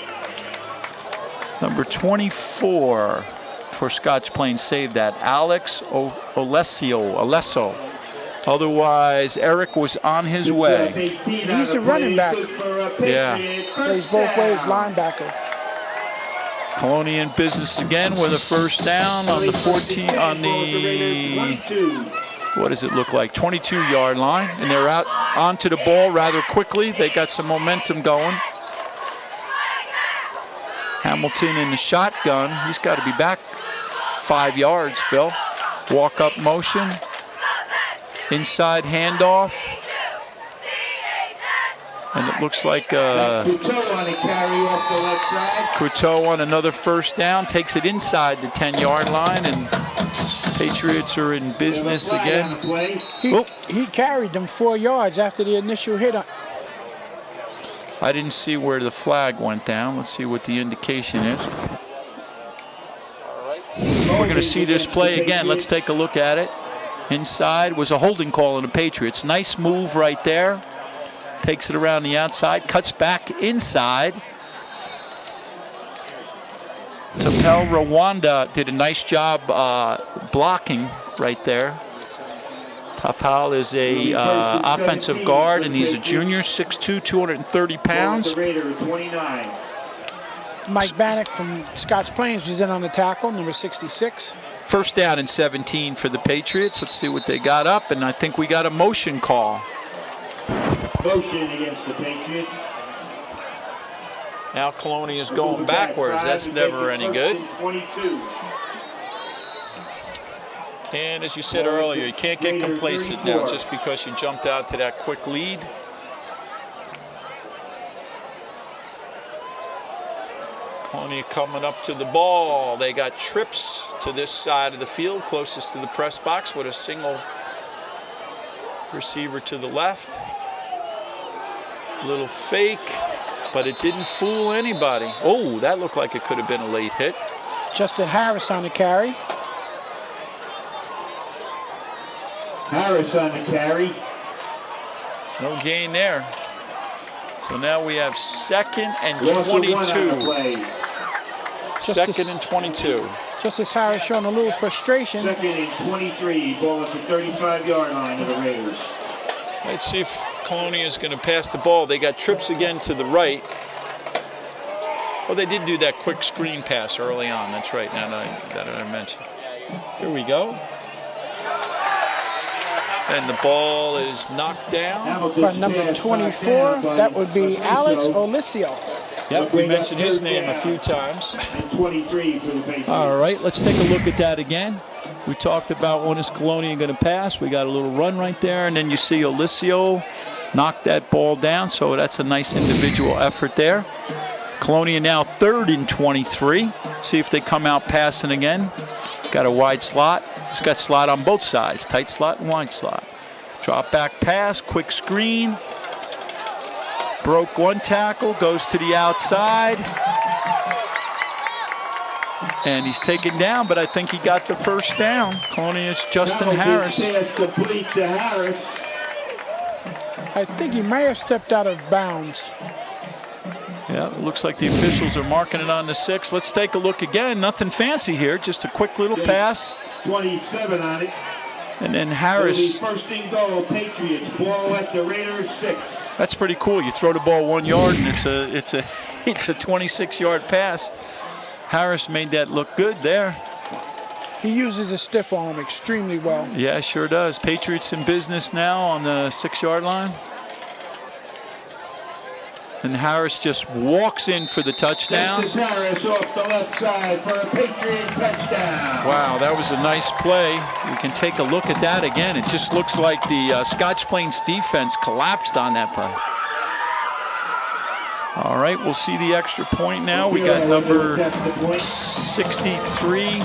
Speaker 1: Number 24 for Scotch Plains saved that. Alex Olesso. Otherwise, Eric was on his way.
Speaker 2: He's a running back.
Speaker 1: Yeah.
Speaker 2: Plays both ways, linebacker.
Speaker 1: Colonia in business again with a first down on the 14, on the, what does it look like, 22-yard line. And they're out onto the ball rather quickly. They got some momentum going. Hamilton in the shotgun. He's got to be back 5 yards, Phil. Walk up motion. Inside handoff. And it looks like Couteau on another first down, takes it inside the 10-yard line, and Patriots are in business again.
Speaker 2: He carried them 4 yards after the initial hit.
Speaker 1: I didn't see where the flag went down. Let's see what the indication is. We're going to see this play again. Let's take a look at it. Inside was a holding call on the Patriots. Nice move right there. Takes it around the outside, cuts back inside. Tapel Rwanda did a nice job blocking right there. Tapel is a offensive guard, and he's a junior, 6'2", 230 pounds.
Speaker 2: Mike Bannock from Scotch Plains was in on the tackle, number 66.
Speaker 1: First down and 17 for the Patriots. Let's see what they got up, and I think we got a motion call.
Speaker 3: Motion against the Patriots.
Speaker 1: Now Colonia is going backwards. That's never any good.
Speaker 3: 22.
Speaker 1: And as you said earlier, you can't get complacent now just because you jumped out to that quick lead. Colonia coming up to the ball. They got trips to this side of the field, closest to the press box, with a single receiver to the left. Little fake, but it didn't fool anybody. Oh, that looked like it could have been a late hit.
Speaker 2: Justin Harris on the carry.
Speaker 3: Harris on the carry.
Speaker 1: No gain there. So now we have 2nd and 22. Second and 22.
Speaker 2: Justice Harris showing a little frustration.
Speaker 3: 2nd and 23. Ball at the 35-yard line of the Raiders.
Speaker 1: Let's see if Colonia is going to pass the ball. They got trips again to the right. Well, they did do that quick screen pass early on. That's right, now that I mentioned. Here we go. And the ball is knocked down.
Speaker 2: By number 24, that would be Alex Olesso.
Speaker 1: Yep, we mentioned his name a few times.
Speaker 3: 23 for the Patriots.
Speaker 1: All right, let's take a look at that again. We talked about when is Colonia going to pass. We got a little run right there, and then you see Olesso knock that ball down, so that's a nice individual effort there. Colonia now 3rd and 23. See if they come out passing again. Got a wide slot. It's got slot on both sides, tight slot and wide slot. Drop back pass, quick screen. Broke one tackle, goes to the outside. And he's taken down, but I think he got the first down. Colonia's Justin Harris.
Speaker 3: Pass complete to Harris.
Speaker 2: I think he may have stepped out of bounds.
Speaker 1: Yeah, it looks like the officials are marking it on the 6. Let's take a look again. Nothing fancy here, just a quick little pass.
Speaker 3: 27 on it.
Speaker 1: And then Harris.
Speaker 3: First and goal, Patriots. Ball at the Raiders 6.
Speaker 1: That's pretty cool. You throw the ball 1 yard and it's a 26-yard pass. Harris made that look good there.
Speaker 2: He uses his stiff arm extremely well.
Speaker 1: Yeah, sure does. Patriots in business now on the 6-yard line. And Harris just walks in for the touchdown.
Speaker 3: Justice Harris off the left side for a Patriot touchdown.
Speaker 1: Wow, that was a nice play. We can take a look at that again. It just looks like the Scotch Plains defense collapsed on that play. All right, we'll see the extra point now. We got number 63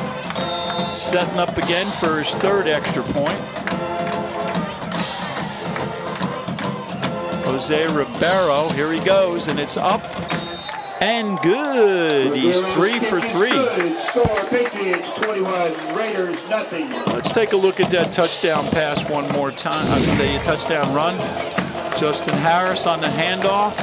Speaker 1: setting up again for his 3rd extra point. Jose Ribeiro, here he goes, and it's up and good. He's 3 for 3.
Speaker 3: Score Patriots 21, Raiders nothing.
Speaker 1: Let's take a look at that touchdown pass one more time. The touchdown run. Justin Harris on the handoff.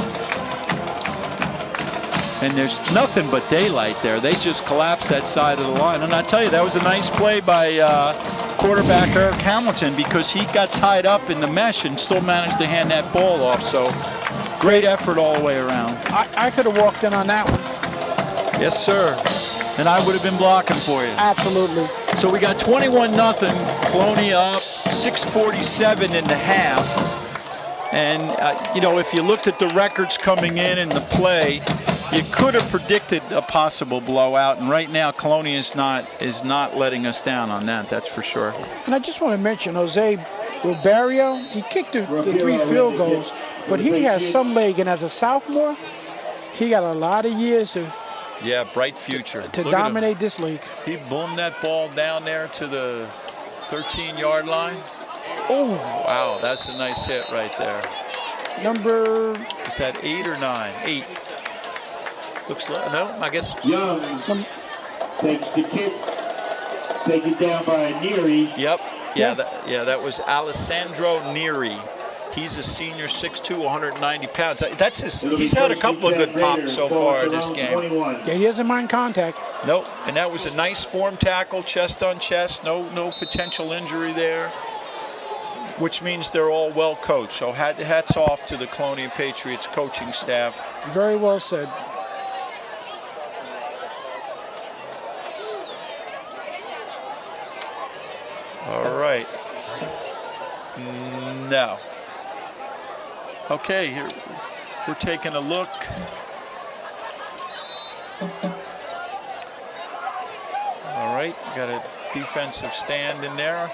Speaker 1: And there's nothing but daylight there. They just collapsed that side of the line. And I tell you, that was a nice play by quarterback Eric Hamilton, because he got tied up in the mesh and still managed to hand that ball off. So great effort all the way around.
Speaker 2: I could have walked in on that one.
Speaker 1: Yes, sir. And I would have been blocking for you.
Speaker 2: Absolutely.
Speaker 1: So we got 21-0. Colonia up 6:47 in the half. And, you know, if you looked at the records coming in and the play, you could have predicted a possible blowout, and right now Colonia is not letting us down on that. That's for sure.
Speaker 2: And I just want to mention Jose Ribeiro. He kicked the 3 field goals, but he has some leg, and as a sophomore, he got a lot of years to
Speaker 1: bright future
Speaker 2: to dominate this league.
Speaker 1: He boomed that ball down there to the 13-yard line.
Speaker 2: Oh,
Speaker 1: wow, that's a nice hit right there.
Speaker 2: Number,
Speaker 1: is that 8 or 9? 8. Looks like, no, I guess.
Speaker 3: Young takes the kick, taken down by Neary.
Speaker 1: Yep. That was Alessandro Neary. He's a senior, 6'2", 190 pounds. That's his. He's had a couple of good pops so far in this game.
Speaker 2: Yeah, he doesn't mind contact.
Speaker 1: Nope. And that was a nice form tackle, chest on chest. No potential injury there, which means they're all well coached. So hats off to the Colonia Patriots coaching staff.
Speaker 2: Very well said.
Speaker 1: All right. No. Okay, here we're taking a look. All right, got a defensive stand in there.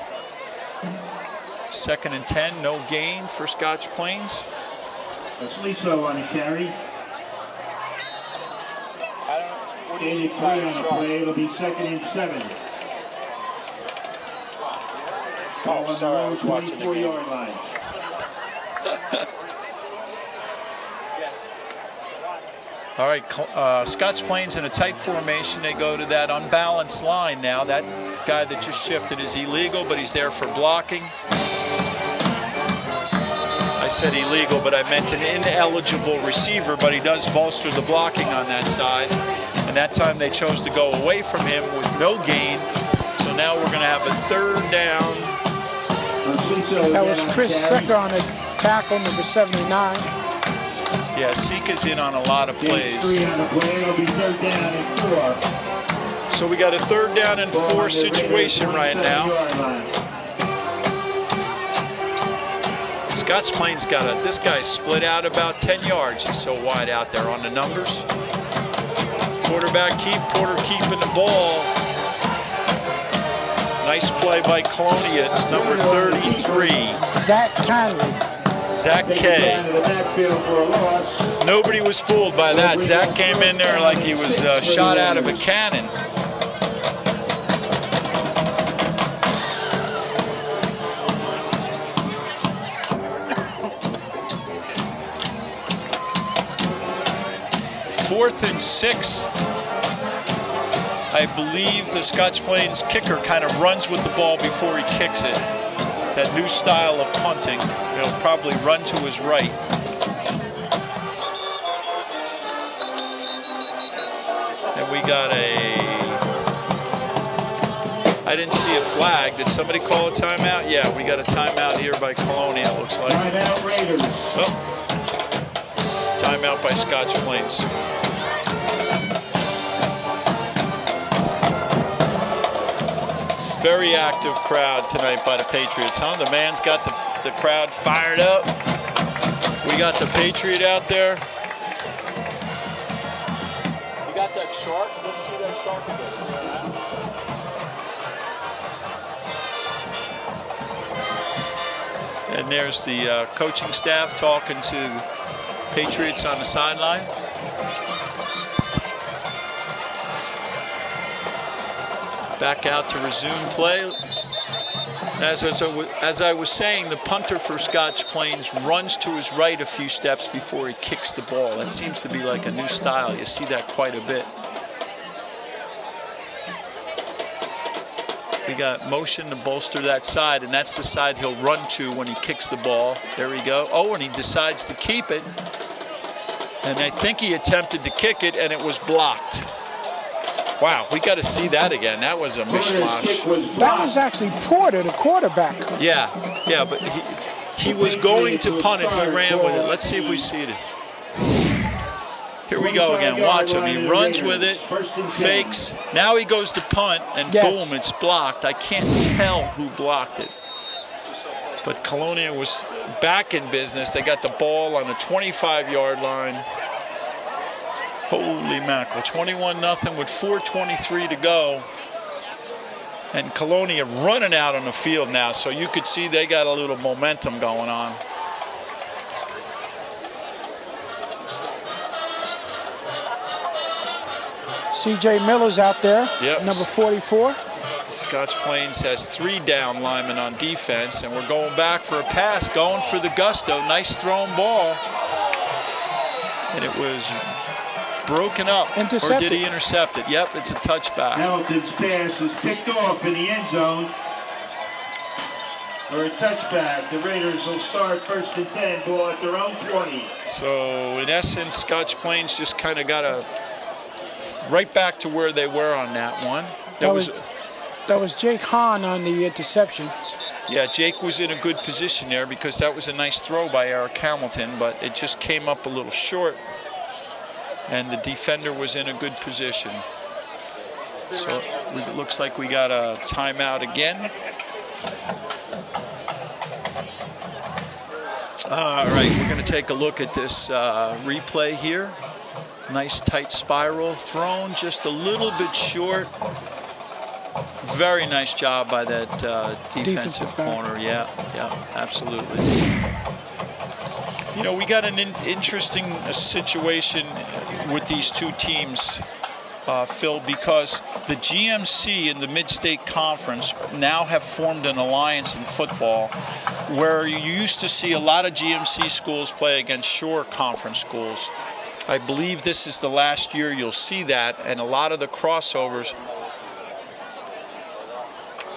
Speaker 1: 2nd and 10, no gain for Scotch Plains.
Speaker 3: Asliso on the carry.
Speaker 1: What do
Speaker 3: 83 on the play. It'll be 2nd and 7.
Speaker 1: Oh, sorry, I was watching the game.
Speaker 3: 24-yard line.
Speaker 1: All right, Scotch Plains in a tight formation. They go to that unbalanced line now. That guy that just shifted is illegal, but he's there for blocking. I said illegal, but I meant an ineligible receiver, but he does bolster the blocking on that side. And that time they chose to go away from him with no gain. So now we're going to have a 3rd down.
Speaker 2: That was Chris Secker on the tackle, number 79.
Speaker 1: Yeah, Sika's in on a lot of plays.
Speaker 3: 3 on the play. It'll be 3rd down and 4.
Speaker 1: So we got a 3rd down and 4 situation right now. Scotch Plains got this guy split out about 10 yards. He's so wide out there on the numbers. Quarterback Porter keeping the ball. Nice play by Colonia. It's number 33.
Speaker 2: Zach Conley.
Speaker 1: Zach K. Nobody was fooled by that. Zach came in there like he was shot out of a cannon. 4th and 6. I believe the Scotch Plains kicker kind of runs with the ball before he kicks it. That new style of punting. He'll probably run to his right. And we got I didn't see a flag. Did somebody call a timeout? Yeah, we got a timeout here by Colonia, it looks like.
Speaker 3: Timeout Raiders.
Speaker 1: Oh, timeout by Scotch Plains. Very active crowd tonight by the Patriots, huh? The man's got the crowd fired up. We got the Patriot out there. You got that shark? Let's see that shark again. Is that right? And there's the coaching staff talking to Patriots on the sideline. Back out to resume play. As I was saying, the punter for Scotch Plains runs to his right a few steps before he kicks the ball. That seems to be like a new style. You see that quite a bit. We got motion to bolster that side, and that's the side he'll run to when he kicks the ball. There we go. Oh, and he decides to keep it. And I think he attempted to kick it, and it was blocked. Wow, we got to see that again. That was a mishmash.
Speaker 2: That was actually Porter, the quarterback.
Speaker 1: Yeah, but he was going to punt it. He ran with it. Let's see if we see it. Here we go again. Watch him. He runs with it, fakes. Now he goes to punt, and boom, it's blocked. I can't tell who blocked it. But Colonia was back in business. They got the ball on the 25-yard line. Holy mackerel, 21-0 with 4:23 to go. And Colonia running out on the field now, so you could see they got a little momentum going on.
Speaker 2: C.J. Miller's out there,
Speaker 1: yep.
Speaker 2: number 44.
Speaker 1: Scotch Plains has 3 down linemen on defense, and we're going back for a pass, going for the gusto. Nice thrown ball. And it was broken up. Or did he intercept it? Yep, it's a touchback.
Speaker 3: Hamilton's pass is picked off in the end zone for a touchback. The Raiders will start 1st and 10, ball at their own 20.
Speaker 1: So in essence, Scotch Plains just kind of got right back to where they were on that one.
Speaker 2: That was Jake Hahn on the interception.
Speaker 1: Yeah, Jake was in a good position there because that was a nice throw by Eric Hamilton, but it just came up a little short. And the defender was in a good position. So it looks like we got a timeout again. All right, we're going to take a look at this replay here. Nice tight spiral thrown, just a little bit short. Very nice job by that defensive corner. Yeah, absolutely. You know, we got an interesting situation with these two teams, Phil, because the GMC and the Mid-State Conference now have formed an alliance in football where you used to see a lot of GMC schools play against Shore Conference schools. I believe this is the last year you'll see that, and a lot of the crossovers.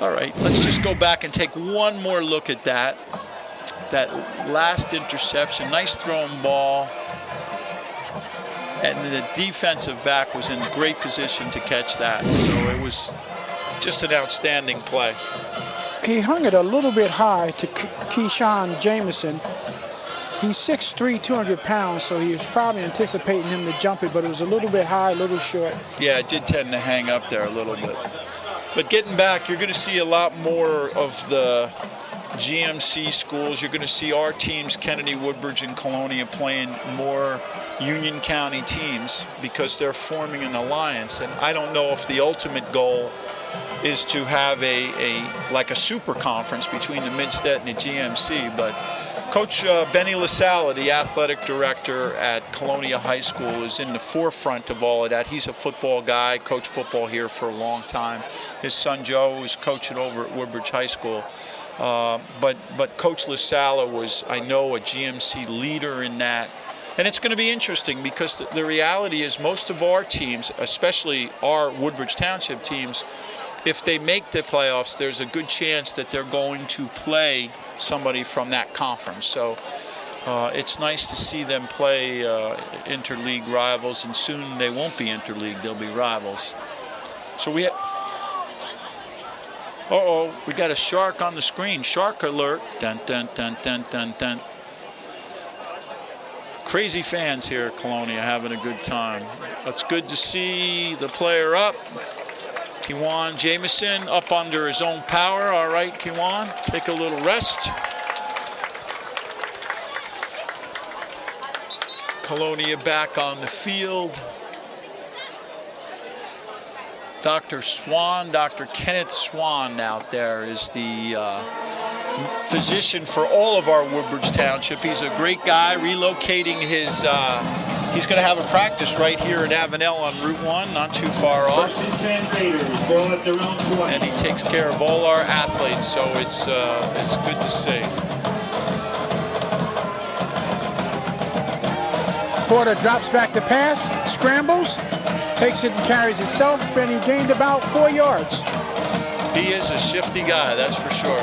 Speaker 1: All right, let's just go back and take one more look at that. That last interception, nice thrown ball. And the defensive back was in great position to catch that. So it was just an outstanding play.
Speaker 2: He hung it a little bit high to Keyshawn Jameson. He's 6'3", 200 pounds, so he was probably anticipating him to jump it, but it was a little bit high, a little short.
Speaker 1: Yeah, it did tend to hang up there a little bit. But getting back, you're going to see a lot more of the GMC schools. You're going to see our teams, Kennedy, Woodbridge, and Colonia, playing more Union County teams because they're forming an alliance. And I don't know if the ultimate goal is to have like a super conference between the Mid-State and the GMC, but Coach Benny LaSalle, the athletic director at Colonia High School, is in the forefront of all of that. He's a football guy, coached football here for a long time. His son Joe is coaching over at Woodbridge High School. But Coach LaSalle was, I know, a GMC leader in that. And it's going to be interesting because the reality is most of our teams, especially our Woodbridge Township teams, if they make the playoffs, there's a good chance that they're going to play somebody from that conference. So it's nice to see them play interleague rivals, and soon they won't be interleague, they'll be rivals. So we we got a shark on the screen. Shark alert. Dun, dun, dun, dun, dun, dun. Crazy fans here at Colonia having a good time. It's good to see the player up. Kiwan Jameson up under his own power. All right, Kiwan, take a little rest. Colonia back on the field. Dr. Swan, Dr. Kenneth Swan out there is the physician for all of our Woodbridge Township. He's a great guy, relocating his, he's going to have a practice right here in Avenel on Route 1, not too far off. And he takes care of all our athletes, so it's good to see.
Speaker 2: Porter drops back to pass, scrambles, takes it and carries itself, and he gained about 4 yards.
Speaker 1: He is a shifty guy, that's for sure.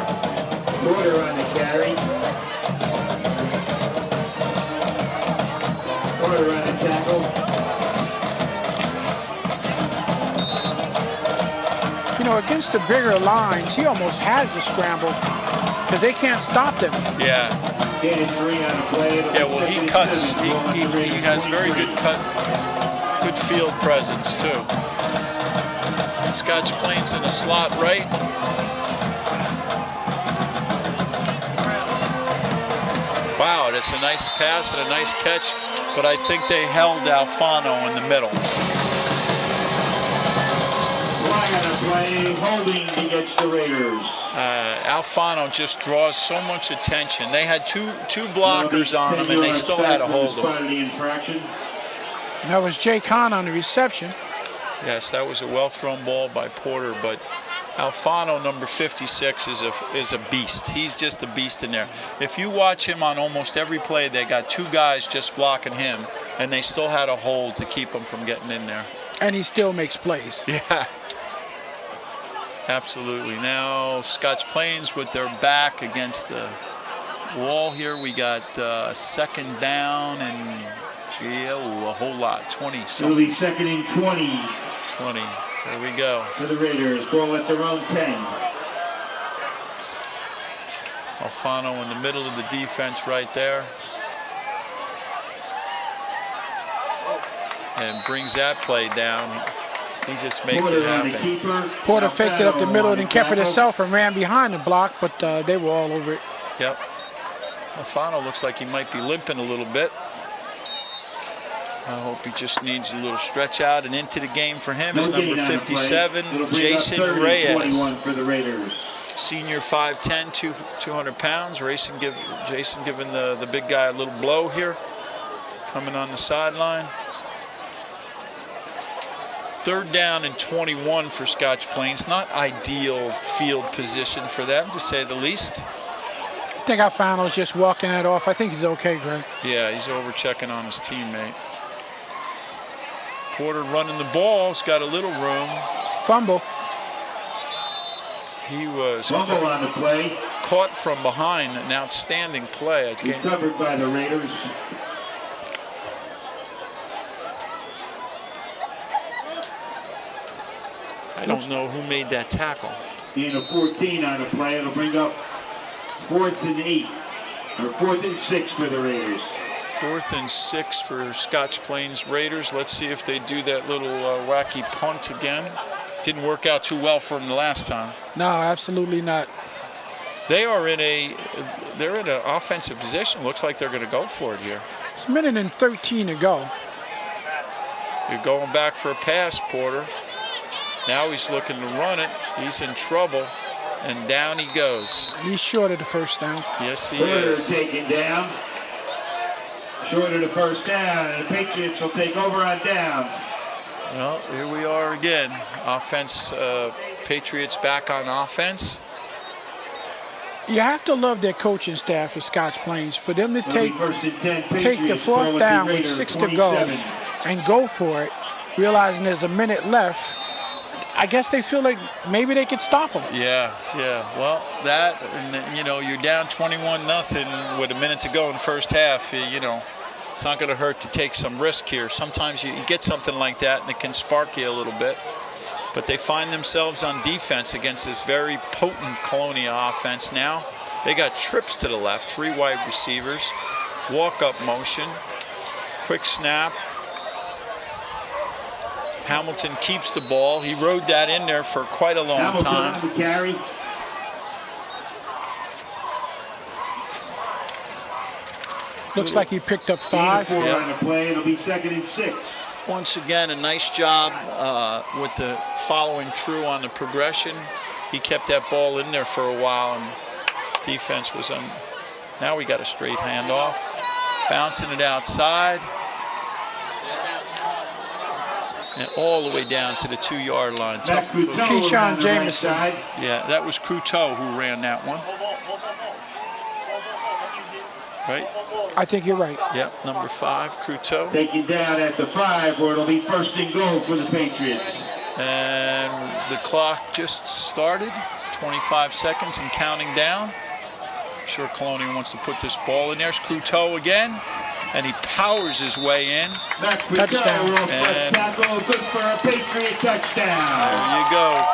Speaker 3: Porter on the carry. Porter on the tackle.
Speaker 2: You know, against the bigger lines, he almost has the scramble because they can't stop them.
Speaker 1: Yeah. Yeah, well, he cuts. He has very good good field presence too. Scotch Plains in the slot right. Wow, that's a nice pass and a nice catch, but I think they held Alfano in the middle.
Speaker 3: Play holding against the Raiders.
Speaker 1: Alfano just draws so much attention. They had two blockers on him, and they still had to hold him.
Speaker 2: That was Jay Kahn on the reception.
Speaker 1: Yes, that was a well-thrown ball by Porter, but Alfano, number 56, is a beast. He's just a beast in there. If you watch him on almost every play, they got 2 guys just blocking him, and they still had a hold to keep him from getting in there.
Speaker 2: And he still makes plays.
Speaker 1: Yeah. Absolutely. Now Scotch Plains with their back against the wall here. We got second down and a whole lot. 20.
Speaker 3: It'll be second and 20.
Speaker 1: 20. There we go.
Speaker 3: For the Raiders, ball at their own 10.
Speaker 1: Alfano in the middle of the defense right there. And brings that play down. He just makes it happen.
Speaker 2: Porter faked it up the middle and then kept it himself and ran behind the block, but they were all over it.
Speaker 1: Yep. Alfano looks like he might be limping a little bit. I hope he just needs a little stretch out, and into the game for him is number 57, Jason Reyes.
Speaker 3: For the Raiders.
Speaker 1: Senior 5'10", 200 pounds. Jason giving the big guy a little blow here. Coming on the sideline. Third down and 21 for Scotch Plains. Not ideal field position for them, to say the least.
Speaker 2: I think Alfano's just walking that off. I think he's okay, Greg.
Speaker 1: Yeah, he's over checking on his teammate. Porter running the ball. He's got a little room.
Speaker 2: Fumble.
Speaker 1: He was
Speaker 3: fumble on the play.
Speaker 1: Caught from behind. An outstanding play.
Speaker 3: Recovered by the Raiders.
Speaker 1: I don't know who made that tackle.
Speaker 3: In a 14 on the play, it'll bring up 4th and 8, or 4th and 6 for the Raiders.
Speaker 1: 4th and 6 for Scotch Plains Raiders. Let's see if they do that little wacky punt again. Didn't work out too well for them the last time.
Speaker 2: No, absolutely not.
Speaker 1: They're in an offensive position. Looks like they're going to go for it here.
Speaker 2: It's a minute and 13 to go.
Speaker 1: You're going back for a pass, Porter. Now he's looking to run it. He's in trouble, and down he goes.
Speaker 2: And he's short of the first down.
Speaker 1: Yes, he
Speaker 3: Porter
Speaker 1: is.
Speaker 3: Taken down. Short of the first down, and the Patriots will take over on downs.
Speaker 1: Well, here we are again. Offense, Patriots back on offense.
Speaker 2: You have to love their coaching staff at Scotch Plains. For them to
Speaker 3: It'll
Speaker 2: take
Speaker 3: be first and 10,
Speaker 2: the
Speaker 3: Patriots,
Speaker 2: fourth
Speaker 3: ball at
Speaker 2: down
Speaker 3: the
Speaker 2: with
Speaker 3: Raider,
Speaker 2: 6 to go
Speaker 3: 27.
Speaker 2: and go for it, realizing there's a minute left, I guess they feel like maybe they could stop them.
Speaker 1: Yeah. Well, that, and you know, you're down 21-0 with a minute to go in the first half. You know, it's not going to hurt to take some risk here. Sometimes you get something like that, and it can spark you a little bit. But they find themselves on defense against this very potent Colonia offense now. They got trips to the left, 3 wide receivers, walk-up motion, quick snap. Hamilton keeps the ball. He rode that in there for quite a long time.
Speaker 3: Hamilton on the carry.
Speaker 2: Looks like he picked up 5.
Speaker 3: 4 on the play. It'll be 2nd and 6.
Speaker 1: Once again, a nice job with the following through on the progression. He kept that ball in there for a while, and defense was on. Now we got a straight handoff, bouncing it outside, and all the way down to the 2-yard line.
Speaker 3: That's
Speaker 2: Keyshawn Jameson.
Speaker 1: Yeah, that was Cruteau who ran that one. Right?
Speaker 2: I think you're right.
Speaker 1: Yep, number 5, Cruteau.
Speaker 3: Taken down at the 5, where it'll be first and goal for the Patriots.
Speaker 1: And the clock just started, 25 seconds and counting down. I'm sure Colonia wants to put this ball in. There's Cruteau again, and he powers his way in.
Speaker 2: Touchdown.
Speaker 3: And tackle, good for a Patriot touchdown.
Speaker 1: There you go.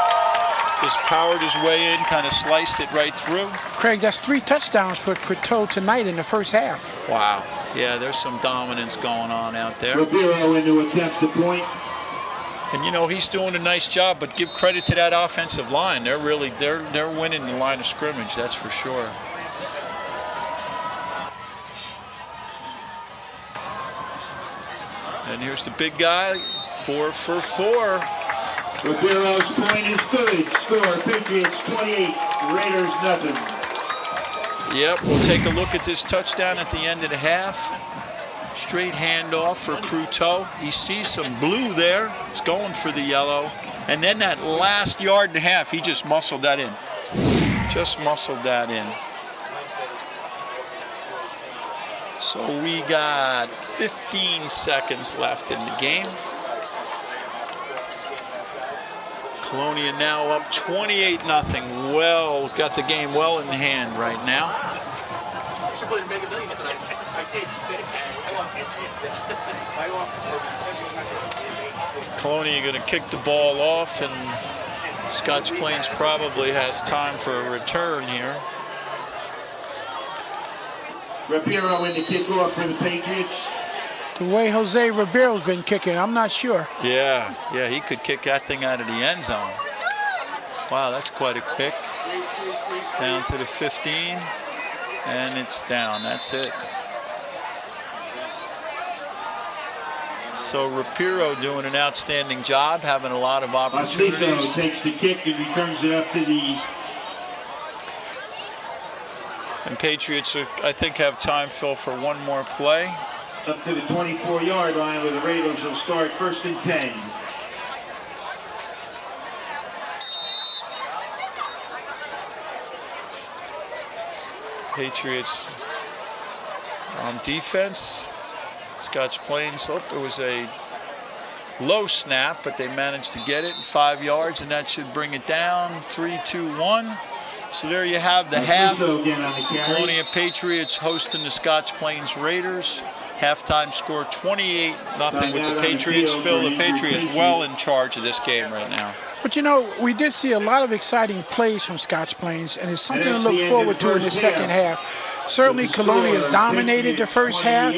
Speaker 1: Just powered his way in, kind of sliced it right through.
Speaker 2: Craig, that's 3 touchdowns for Cruteau tonight in the first half.
Speaker 1: Wow. Yeah, there's some dominance going on out there.
Speaker 3: Ribeiro into attempt to point.
Speaker 1: And you know, he's doing a nice job, but give credit to that offensive line. They're really they're winning the line of scrimmage, that's for sure. And here's the big guy, 4 for 4.
Speaker 3: Ribeiro's point is good. Score, Patriots 28, Raiders nothing.
Speaker 1: Yep, we'll take a look at this touchdown at the end of the half. Straight handoff for Cruteau. He sees some blue there. He's going for the yellow. And then that last yard and a half, he just muscled that in. Just muscled that in. So we got 15 seconds left in the game. Colonia now up 28-0. Well, got the game well in hand right now. Colonia going to kick the ball off, and Scotch Plains probably has time for a return here.
Speaker 3: Ribeiro in the kickoff for the Patriots.
Speaker 2: The way Jose Ribeiro's been kicking, I'm not sure.
Speaker 1: Yeah, he could kick that thing out of the end zone. Wow, that's quite a kick. Down to the 15, and it's down. That's it. So Ribeiro doing an outstanding job, having a lot of opportunities.
Speaker 3: Varsity takes the kick and returns it up to the.
Speaker 1: And Patriots, I think, have time, Phil, for one more play.
Speaker 3: Up to the 24-yard line, where the Raiders will start first and 10.
Speaker 1: Patriots on defense. Scotch Plains, it was a low snap, but they managed to get it 5 yards, and that should bring it down 3-2-1. So there you have the half. Colonia Patriots hosting the Scotch Plains Raiders. Halftime score 28-0 with the Patriots. Phil, the Patriots well in charge of this game right now.
Speaker 2: But you know, we did see a lot of exciting plays from Scotch Plains, and it's something to look forward to in the second half. Certainly, Colonia has dominated the first half.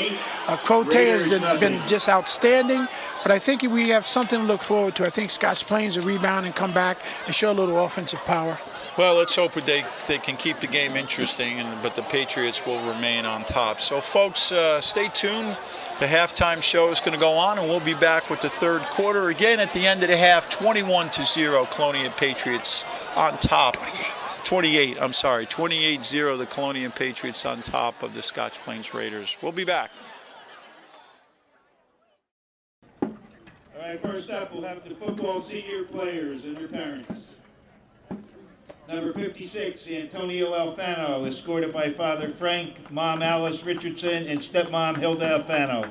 Speaker 2: Cote has been just outstanding, but I think we have something to look forward to. I think Scotch Plains will rebound and come back and show a little offensive power.
Speaker 1: Well, let's hope they can keep the game interesting, but the Patriots will remain on top. So, folks, stay tuned. The halftime show is going to go on, and we'll be back with the third quarter. Again, at the end of the half, 21-0, Colonia Patriots on top. 28, 28-0, the Colonia Patriots on top of the Scotch Plains Raiders. We'll be back.
Speaker 3: All right, first up, we'll have the football senior players and their parents. Number 56, Antonio Alfano, escorted by Father Frank, Mom Alice Richardson, and stepmom Hilda Alfano.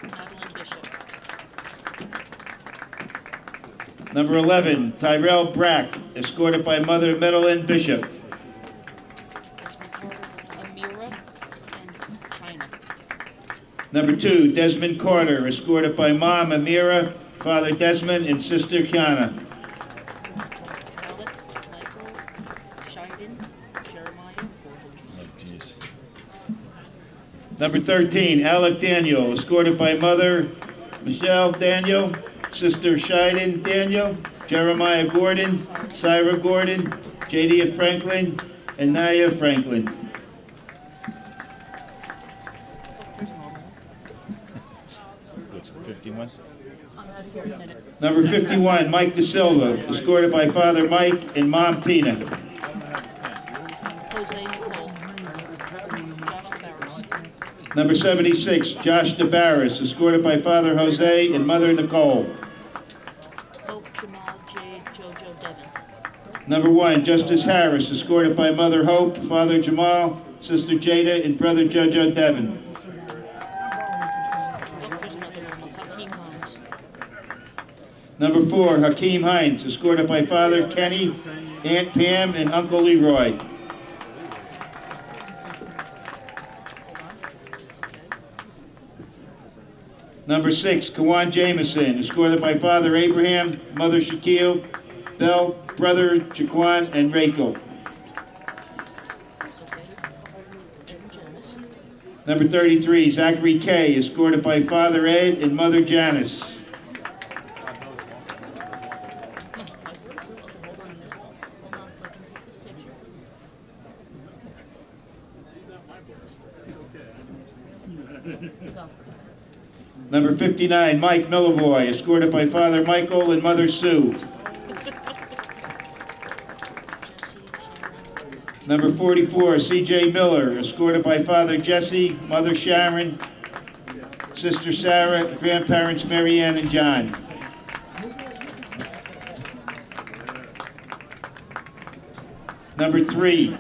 Speaker 4: Madeline Bishop.
Speaker 3: Number 11, Tyrell Brack, escorted by Mother Madeline Bishop.
Speaker 4: Amira and China.
Speaker 3: Number 2, Desmond Carter, escorted by Mom Amira, Father Desmond, and Sister Kiana.
Speaker 4: Alec, Michael, Shiden, Jeremiah.
Speaker 3: Number 13, Alec Daniel, escorted by Mother Michelle Daniel, Sister Shiden Daniel, Jeremiah Gordon, Syra Gordon, Jadia Franklin, and Naya Franklin.
Speaker 1: What's the 51?
Speaker 3: Number 51, Mike De Silva, escorted by Father Mike and Mom Tina.
Speaker 4: Jose Nicole. Josh DeBarris.
Speaker 3: Number 76, Josh DeBarris, escorted by Father Jose and Mother Nicole.
Speaker 4: Hope, Jamal, Jade, Jojo, Devin.
Speaker 3: Number 1, Justice Harris, escorted by Mother Hope, Father Jamal, Sister Jada, and Brother Jojo Devin.
Speaker 4: There's another one, Hakeem Hines.
Speaker 3: Number 4, Hakeem Hines, escorted by Father Kenny, Aunt Pam, and Uncle Leroy. Number 6, Kawan Jameson, escorted by Father Abraham, Mother Shaquille, Bell, Brother Jaquan, and Rachel. Number 33, Zachary K, escorted by Father Ed and Mother Janice. Number 59, Mike Millivoy, escorted by Father Michael and Mother Sue. Number 44, C.J. Miller, escorted by Father Jesse, Mother Sharon, Sister Sarah, grandparents Mary Ann and John. Number 3,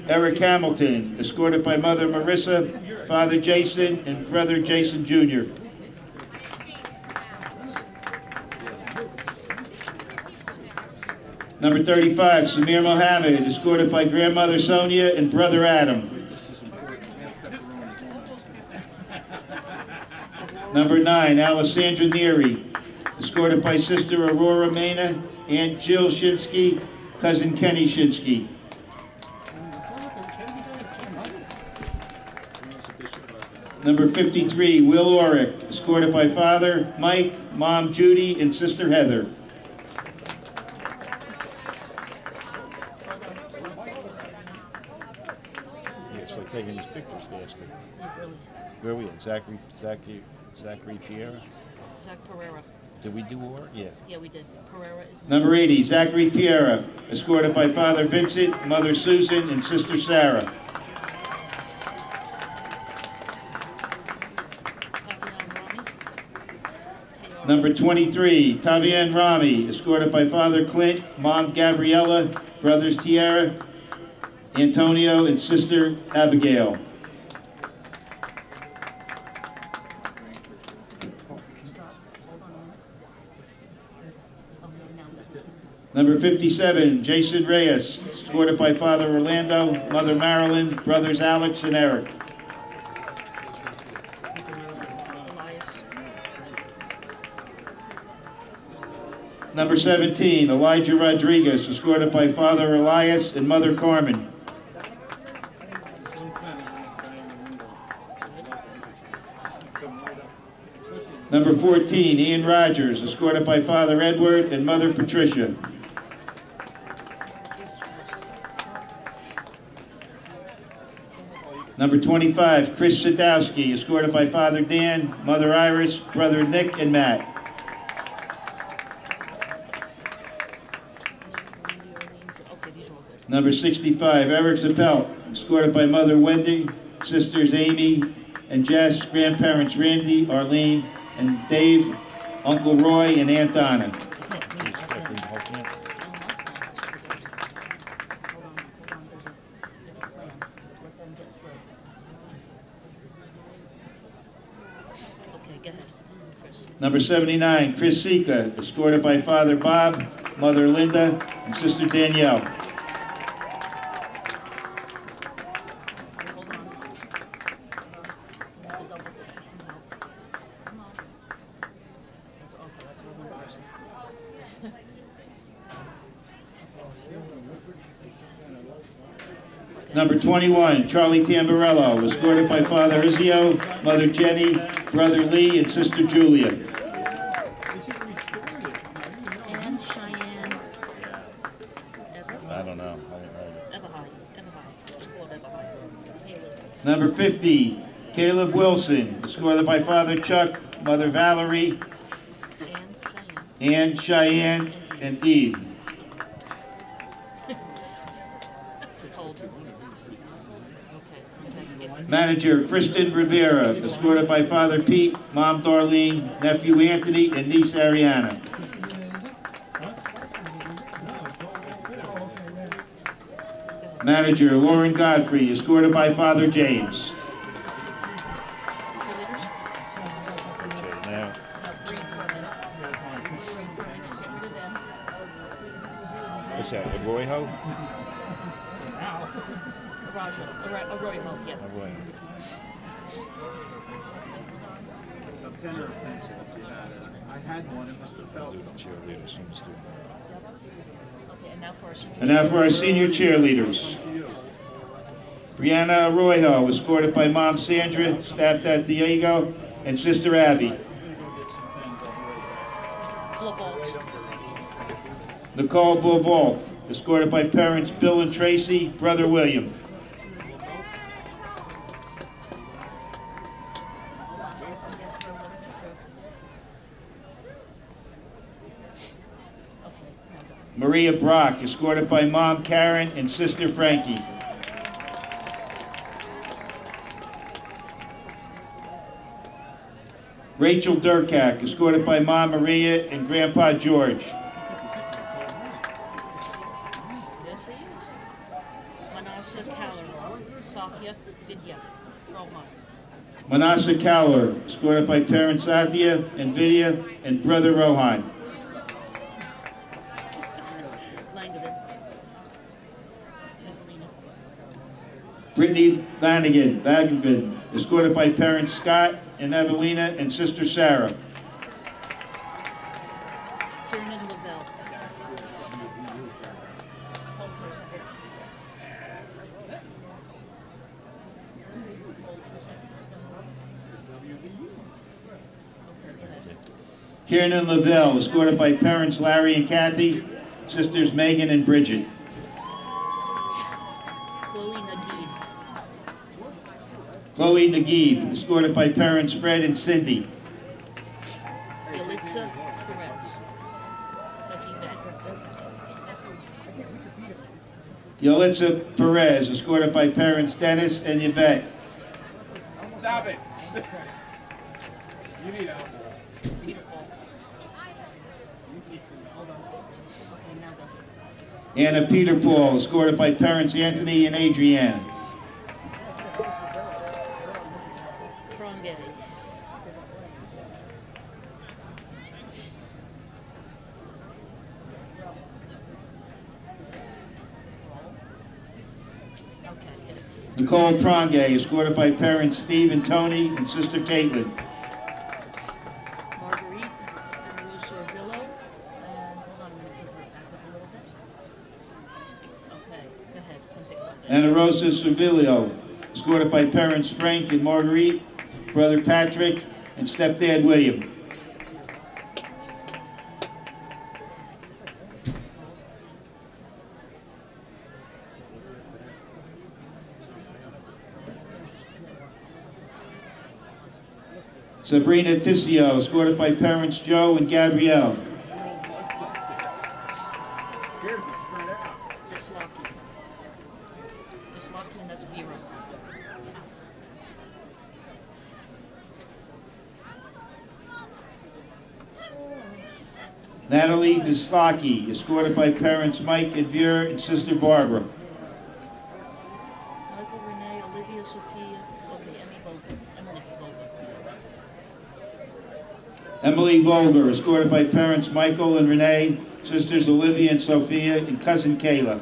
Speaker 3: Eric Hamilton, escorted by Mother Marissa, Father Jason, and Brother Jason Jr. Number 35, Samir Mohammed, escorted by Grandmother Sonia and Brother Adam. Number 9, Alessandra Neary, escorted by Sister Aurora Mena, Aunt Jill Shinsky, Cousin Kenny Shinsky. Number 53, Will Orick, escorted by Father Mike, Mom Judy, and Sister Heather.
Speaker 1: Taking these pictures faster. Where are we at? Zachary Pierre?
Speaker 4: Zach Pereira.
Speaker 1: Did we do war? Yeah.
Speaker 4: Yeah, we did. Pereira is.
Speaker 3: Number 80, Zachary Piera, escorted by Father Vincent, Mother Susan, and Sister Sarah. Number 23, Tavian Rami, escorted by Father Clint, Mom Gabriella, Brothers Tierra, Antonio, and Sister Abigail. Number 57, Jason Reyes, escorted by Father Orlando, Mother Marilyn, Brothers Alex and Eric. Number 17, Elijah Rodriguez, escorted by Father Elias and Mother Carmen. Number 14, Ian Rogers, escorted by Father Edward and Mother Patricia. Number 25, Chris Sadowski, escorted by Father Dan, Mother Iris, Brother Nick, and Matt. Number 65, Eric Zappelt, escorted by Mother Wendy, Sisters Amy and Jess, grandparents Randy, Arlene, and Dave, Uncle Roy, and Aunt Donna. Number 79, Chris Sika, escorted by Father Bob, Mother Linda, and Sister Danielle.
Speaker 4: Hold on. The double position out. Come on. That's okay. That's what I'm embarrassing.
Speaker 3: Number 21, Charlie Tamburello, escorted by Father Izio, Mother Jenny, Brother Lee, and Sister Julia.
Speaker 4: And Cheyenne.
Speaker 5: I don't know. I didn't write it.
Speaker 4: Everhigh. It's called Everhigh. Caleb.
Speaker 3: Number 50, Caleb Wilson, escorted by Father Chuck, Mother Valerie,
Speaker 4: And Cheyenne.
Speaker 3: Ann, Cheyenne, and Eve.
Speaker 4: It's cold. Okay.
Speaker 3: Manager Kristen Rivera, escorted by Father Pete, Mom Darlene, Nephew Anthony, and niece Ariana. Manager Lauren Godfrey, escorted by Father James.
Speaker 4: Cheerleaders.
Speaker 5: Okay, now.
Speaker 4: Green for a minute. Green for a minute. Get rid of them.
Speaker 5: What's that? A Roy Ho?
Speaker 4: Arroyo, yeah.
Speaker 5: A Roy.
Speaker 6: A pen or a pencil if you had it. I had one, it must have fell
Speaker 5: Do the
Speaker 6: somewhere.
Speaker 5: cheerleader, students do.
Speaker 4: Okay, and now for our senior.
Speaker 3: And now for our senior cheerleaders. Brianna Arroyo, escorted by Mom Sandra, Stepdad Diego, and Sister Abby.
Speaker 4: Blavalt.
Speaker 3: Nicole Blavalt, escorted by parents Bill and Tracy, Brother William. Maria Brock, escorted by Mom Karen and Sister Frankie. Rachel Durkak, escorted by Mom Maria and Grandpa George.
Speaker 4: Yes, he is. Manasa Kalar. Sakya Vidya. Rohan.
Speaker 3: Manasa Kalar, escorted by parents Satya and Vidya and Brother Rohan.
Speaker 4: Langevin. Evelina.
Speaker 3: Brittany Lanigan, escorted by parents Scott and Evelina and Sister Sarah.
Speaker 4: Kiernan Lavelle. Hold for a second. Hold for a second. Okay, go ahead.
Speaker 3: Kiernan Lavelle, escorted by parents Larry and Kathy, sisters Megan and Bridget.
Speaker 4: Chloe Nadeed.
Speaker 3: Chloe Naguib, escorted by parents Fred and Cindy.
Speaker 4: Yalitza Perez. That's Yvette.
Speaker 3: Yalitza Perez, escorted by parents Dennis and Yvette.
Speaker 6: Stop it! You need help.
Speaker 4: Beautiful. Okay, now go.
Speaker 3: Anna Peter Paul, escorted by parents Anthony and Adrienne.
Speaker 4: Prongay. Okay, hit it.
Speaker 3: Nicole Prongay, escorted by parents Steve and Tony and Sister Caitlin.
Speaker 4: Marguerite and Lucervillo. And hold on a minute, give her back up a little bit. Okay, go ahead. It's gonna take a little bit.
Speaker 3: Anna Rosa Servilio, escorted by parents Frank and Marguerite, brother Patrick, and stepdad William. Sabrina Tissio, escorted by parents Joe and Gabrielle.
Speaker 4: Dislocking. Dislocking, that's Vera.
Speaker 3: Natalie Bislaki, escorted by parents Mike and Vera and sister Barbara.
Speaker 4: Michael, Renee, Olivia, Sophia. Okay, Emily Vogel.
Speaker 3: Emily Volger, escorted by parents Michael and Renee, sisters Olivia and Sophia, and cousin Kayla.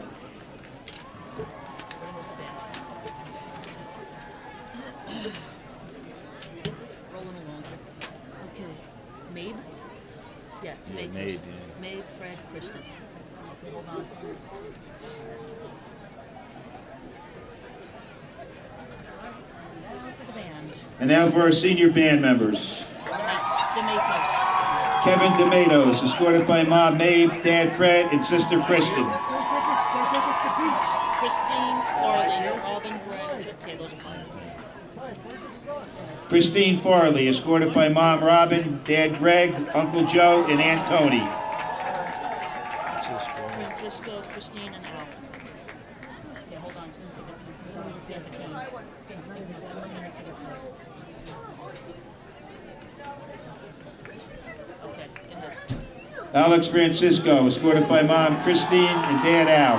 Speaker 4: Rolling along. Okay. Mabe? Yeah, tomatoes.
Speaker 5: Mabe, yeah.
Speaker 4: Mabe, Fred, Kristen. Okay, hold on. Now for the band.
Speaker 3: And now for our senior band members.
Speaker 4: Tomatoes.
Speaker 3: Kevin D'Amatos, escorted by Mom Maeve, Dad Fred, and sister Kristen.
Speaker 4: Christine Farley, Robin Grant. Okay, those are fine.
Speaker 3: Christine Farley, escorted by Mom Robin, Dad Greg, Uncle Joe, and Aunt Tony.
Speaker 4: Francisco, Christine, and Al. Okay, hold on. There's a key. Okay, go ahead.
Speaker 3: Alex Francisco, escorted by Mom Christine and Dad Al.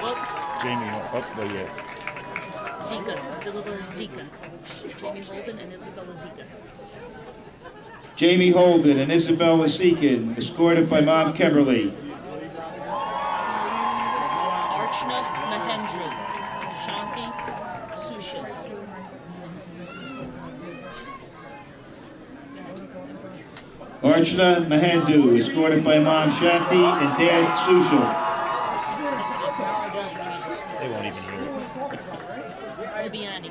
Speaker 4: Well,
Speaker 5: Jamie, up there yet.
Speaker 4: Zika, Isabella Zika. Jamie Holden and Isabella Zika.
Speaker 3: Jamie Holden and Isabella Seekin, escorted by Mom Kimberly.
Speaker 4: Archana Mahendra. Shanti Sushil.
Speaker 3: Archana Mahandu, escorted by Mom Shanti and Dad Sushil.
Speaker 5: They won't even hear it.
Speaker 4: Libiani.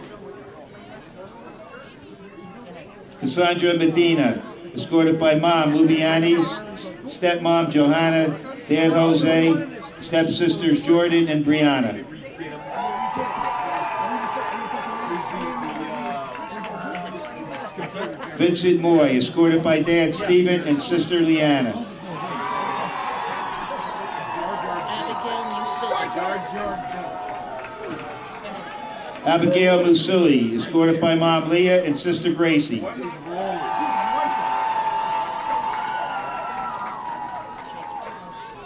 Speaker 3: Cassandra Medina, escorted by Mom Lubiani, stepmom Johanna, Dad Jose, stepsisters Jordan and Brianna. Vincent Moy, escorted by Dad Stephen and sister Leanna. Abigail Musili, escorted by Mom Leah and sister Gracie.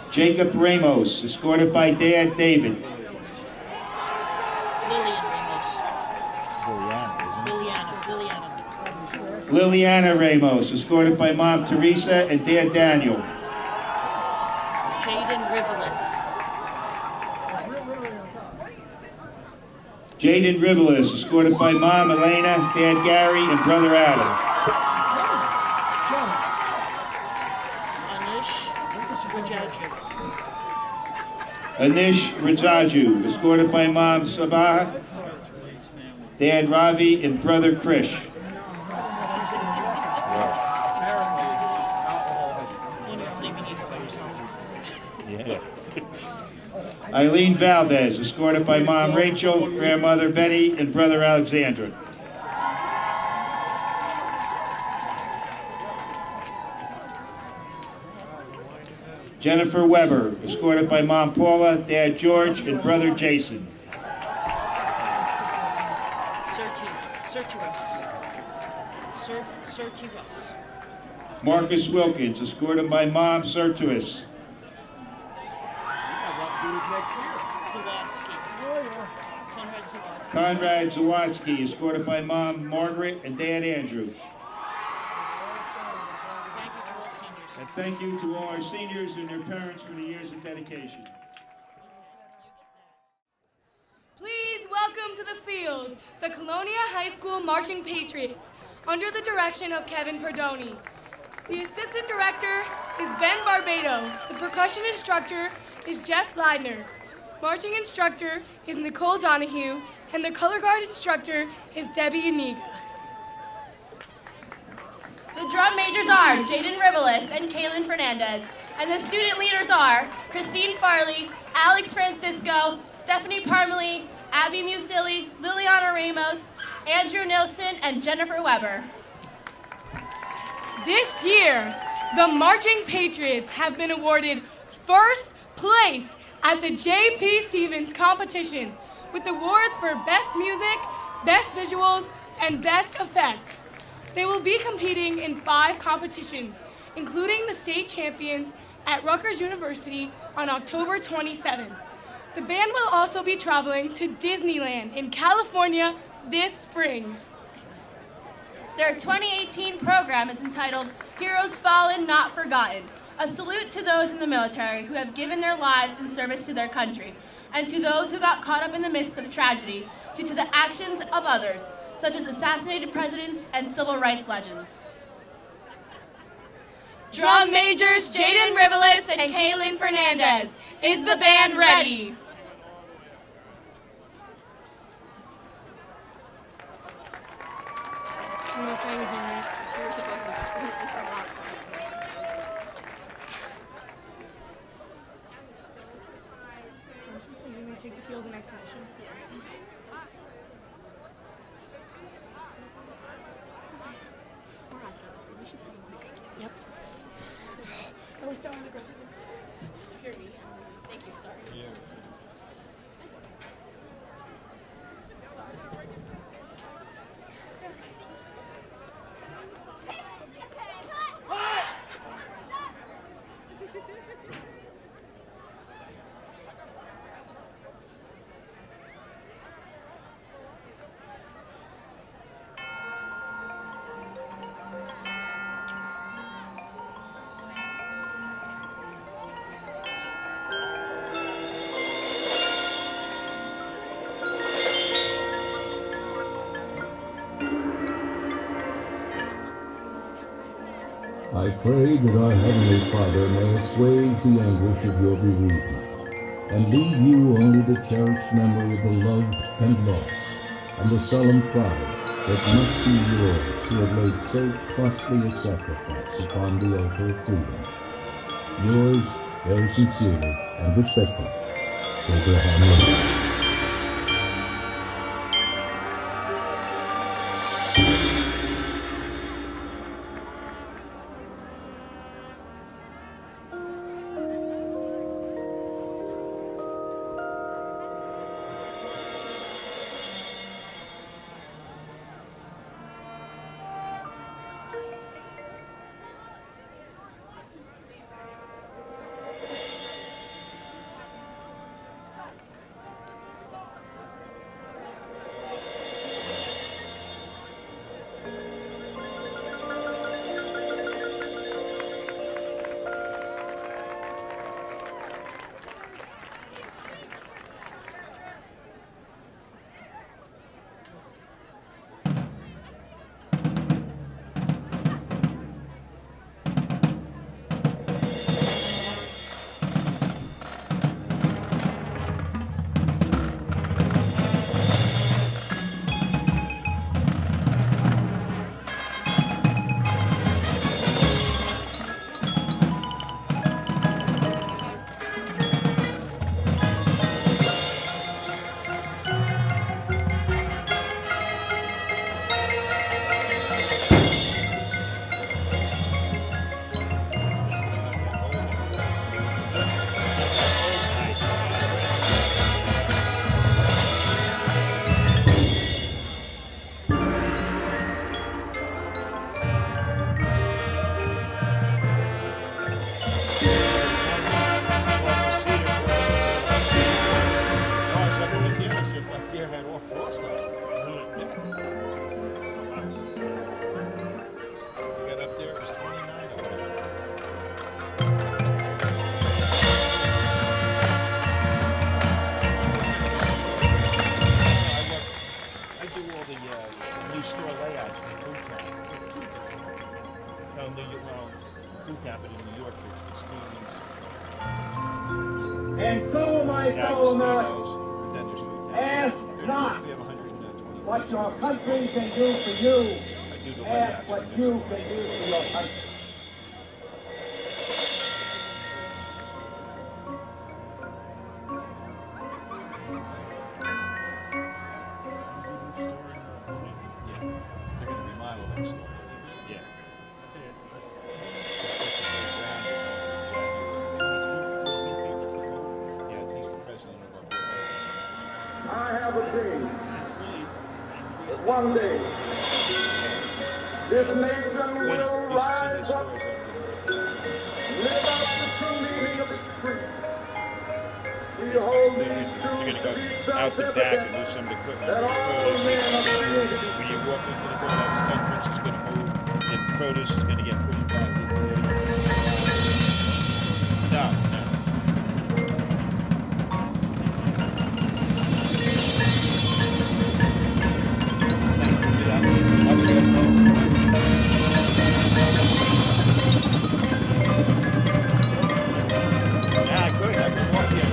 Speaker 3: Jacob Ramos, escorted by Dad David.
Speaker 4: Lillian Ramos.
Speaker 5: Liliana,
Speaker 4: Liliana.
Speaker 3: Liliana Ramos, escorted by Mom Teresa and Dad Daniel.
Speaker 4: Jaden Rivelis.
Speaker 3: Jaden Rivelis, escorted by Mom Elena, Dad Gary, and Brother Adam. Anish Rajaju, escorted by Mom Sabah, Dad Ravi, and Brother Krish.
Speaker 5: yeah.
Speaker 3: Eileen Valdez, escorted by Mom Rachel, Grandmother Betty, and Brother Alexandra. Jennifer Weber, escorted by Mom Paula, Dad George, and Brother Jason.
Speaker 4: Serti Russ.
Speaker 3: Marcus Wilkins, escorted by Mom Sertuis. Conrad Zawatsky, escorted by Mom Margaret and Dad Andrew. And thank you to all our seniors and their parents for the years of dedication.
Speaker 7: Please welcome to the field the Colonia High School Marching Patriots under the direction of Kevin Perdoni. The assistant director is Ben Barbado. The percussion instructor is Jeff Leidner. Marching instructor is Nicole Donahue, and the color guard instructor is Debbie Iniga.
Speaker 8: The drum majors are Jaden Rivelis and Kaylin Fernandez, and the student leaders are Christine Farley, Alex Francisco, Stephanie Parmalee, Abby Musili, Liliana Ramos, Andrew Nilsson, and Jennifer Weber.
Speaker 7: This year, the Marching Patriots have been awarded first place at the J.P. Stevens competition with awards for Best Music, Best Visuals, and Best Effects. They will be competing in 5 competitions, including the state champions at Rutgers University on October 27th. The band will also be traveling to Disneyland in California this spring.
Speaker 8: Their 2018 program is entitled Heroes Fallen, Not Forgotten, a salute to those in the military who have given their lives in service to their country, and to those who got caught up in the midst of tragedy due to the actions of others, such as assassinated presidents and civil rights legends.
Speaker 7: Drum majors Jaden Rivelis and Kaylin Fernandez. Is the band ready?
Speaker 9: Take the field in exhibition. We're after this, so we should probably go. Yep. Are we still on the ground? Did you hear me? Thank you, sorry. Yeah.
Speaker 10: I pray that our Heavenly Father may assuage the anguish of your bereavement, and leave you only the cherished memory of the love and loss, and the solemn pride that must be yours who have laid so costly a sacrifice upon the altar of freedom. Yours, very sincerely and respectfully, Abraham Lincoln.
Speaker 11: And so, my fellow Americans, ask not what your country can do for you, ask what you can do for your country. I have a dream that one day this nation will rise up, live out the true meaning of its creed. We hold these two
Speaker 3: going to go out the back and move some of the equipment. When you walk into the door, that entrance is going to move. The produce is going to get pushed back into there. No. Yeah, I could walk here.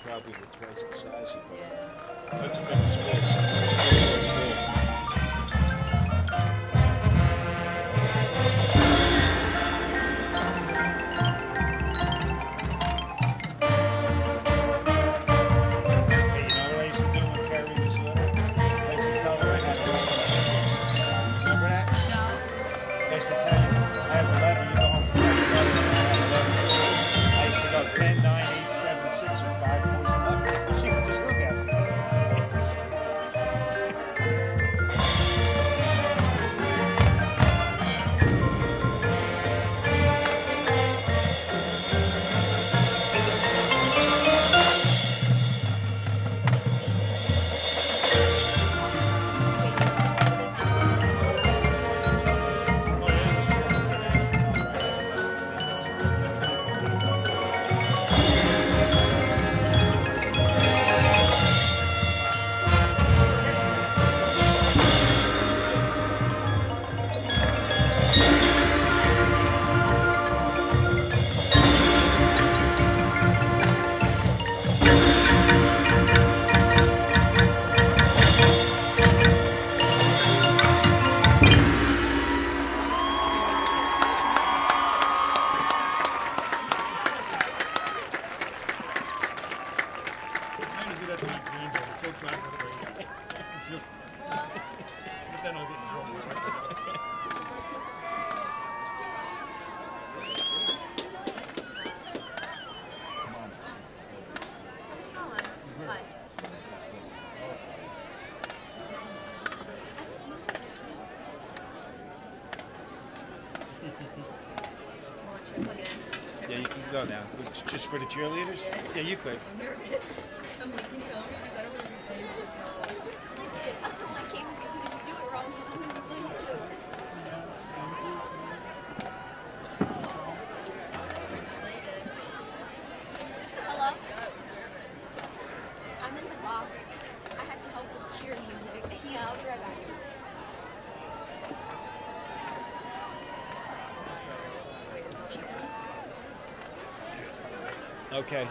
Speaker 3: Probably were twice the size of them. That's a big school. Yeah, you can go now. Just for the cheerleaders? Yeah, you could.
Speaker 9: I'm nervous. I'm like, you know, because I don't want to be blamed. You just click it. I told my kid because if you do it wrong, I'm going to be blamed too. Hello? I'm in the box. I had to help with cheer music. Yeah, I'll be right back.
Speaker 6: Okay.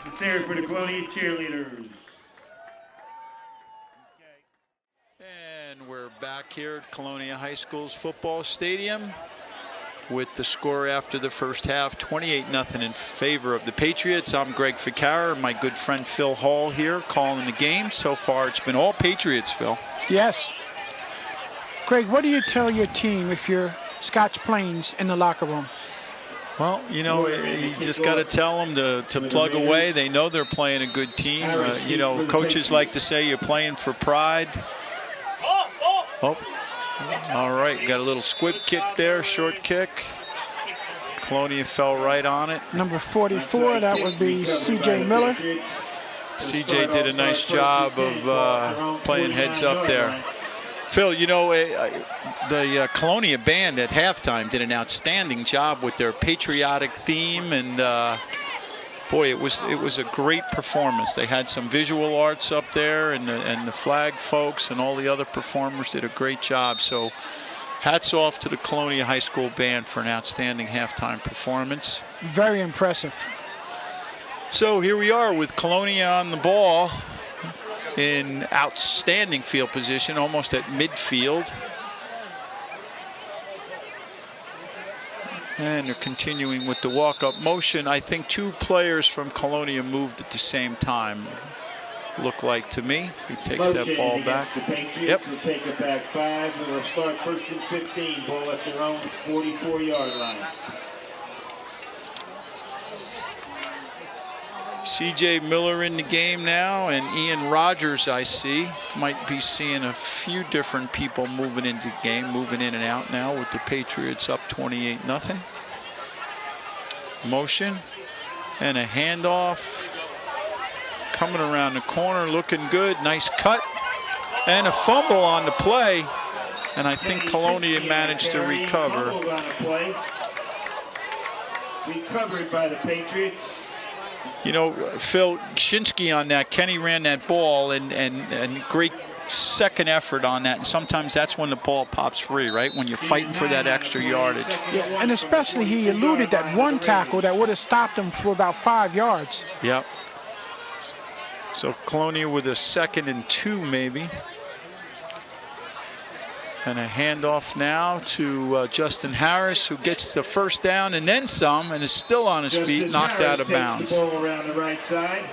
Speaker 3: Let's hear it for the Colonia cheerleaders.
Speaker 1: And we're back here at Colonia High School's football stadium with the score after the first half, 28-0 in favor of the Patriots. I'm Greg Ficara, my good friend Phil Hall here calling the game. So far, it's been all Patriots, Phil.
Speaker 2: Yes. Greg, what do you tell your team if you're Scotch Plains in the locker room?
Speaker 1: Well, you know, you just got to tell them to plug away. They know they're playing a good team. You know, coaches like to say you're playing for pride. Oh, all right. Got a little squib kick there, short kick. Colonia fell right on it.
Speaker 2: Number 44, that would be C.J. Miller.
Speaker 1: C.J. did a nice job of playing heads up there. Phil, you know, the Colonia band at halftime did an outstanding job with their patriotic theme, and boy, it was a great performance. They had some visual arts up there, and the flag folks and all the other performers did a great job. So hats off to the Colonia High School band for an outstanding halftime performance.
Speaker 2: Very impressive.
Speaker 1: So here we are with Colonia on the ball in outstanding field position, almost at midfield. And they're continuing with the walk-up motion. I think two players from Colonia moved at the same time, look like to me. He takes that ball back.
Speaker 3: The Patriots will take it back 5. They will start first and 15, ball at their own 44-yard line.
Speaker 1: C.J. Miller in the game now, and Ian Rogers, I see. Might be seeing a few different people moving into the game, moving in and out now with the Patriots up 28-0. Motion and a handoff. Coming around the corner, looking good. Nice cut. And a fumble on the play. And I think Colonia managed to recover.
Speaker 3: Recovered by the Patriots.
Speaker 1: You know, Phil, Shinsky on that, Kenny ran that ball, and great second effort on that. And sometimes that's when the ball pops free, right? When you're fighting for that extra yardage.
Speaker 2: Yeah, and especially he eluded that one tackle that would have stopped him for about 5 yards.
Speaker 1: Yep. So Colonia with a 2nd and 2 maybe. And a handoff now to Justin Harris, who gets the first down and then some, and is still on his feet, knocked out of bounds.
Speaker 3: The ball around the right side.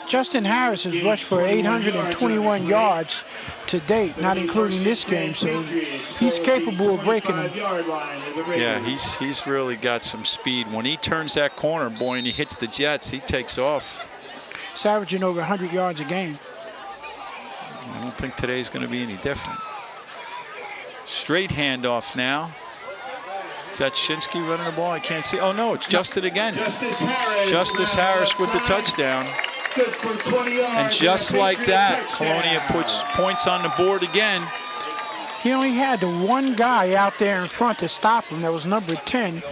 Speaker 2: Justin Harris has rushed for 821 yards to date, not including this game, so he's capable of breaking them.
Speaker 1: Yeah, he's really got some speed. When he turns that corner, boy, and he hits the Jets, he takes off.
Speaker 2: He's averaging over 100 yards a game.
Speaker 1: I don't think today's going to be any different. Straight handoff now. Is that Shinsky running the ball? I can't see. Oh, no, it's Justin again. Justice Harris with the touchdown.
Speaker 3: Good for 20 yards.
Speaker 1: And just like that, Colonia puts points on the board again.
Speaker 2: He only had the one guy out there in front to stop him. That was number 10,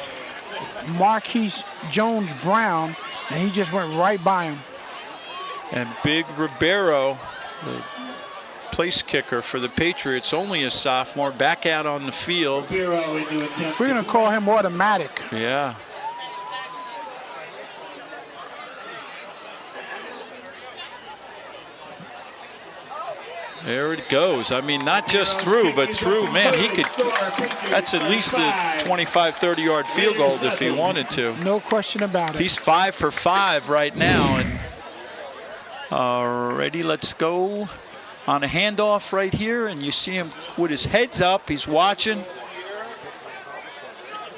Speaker 2: Marquise Jones-Brown, and he just went right by him.
Speaker 1: And Big Ribeiro, the place kicker for the Patriots, only a sophomore, back out on the field.
Speaker 2: We're going to call him automatic.
Speaker 1: Yeah. There it goes. I mean, not just through, but through. Man, he could, that's at least a 25, 30-yard field goal if he wanted to.
Speaker 2: No question about it.
Speaker 1: He's 5 for 5 right now. And alrighty, let's go on a handoff right here. And you see him with his heads up. He's watching.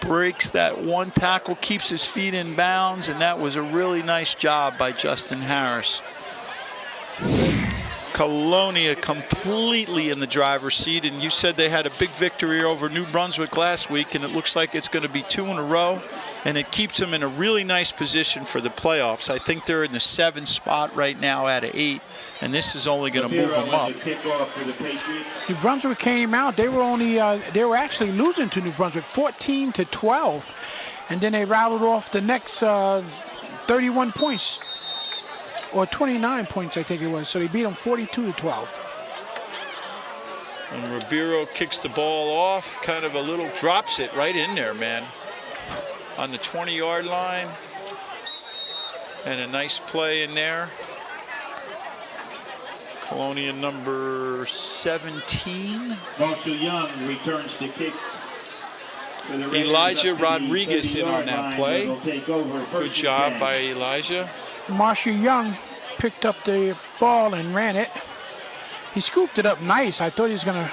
Speaker 1: Breaks that one tackle, keeps his feet in bounds, and that was a really nice job by Justin Harris. Colonia completely in the driver's seat, and you said they had a big victory over New Brunswick last week, and it looks like it's going to be 2 in a row, and it keeps them in a really nice position for the playoffs. I think they're in the 7th spot right now out of 8, and this is only going to move them up.
Speaker 2: New Brunswick came out. They were only they were actually losing to New Brunswick 14-12, and then they rattled off the next 31 points. Or 29 points, I think it was. So they beat them 42-12.
Speaker 1: And Ribeiro kicks the ball off, kind of a little, drops it right in there, man. On the 20-yard line. And a nice play in there. Colonia number 17.
Speaker 3: Marshall Young returns to kick.
Speaker 1: Elijah Rodriguez in on that play. Good job by Elijah.
Speaker 2: Marshall Young picked up the ball and ran it. He scooped it up nice. I thought he was going to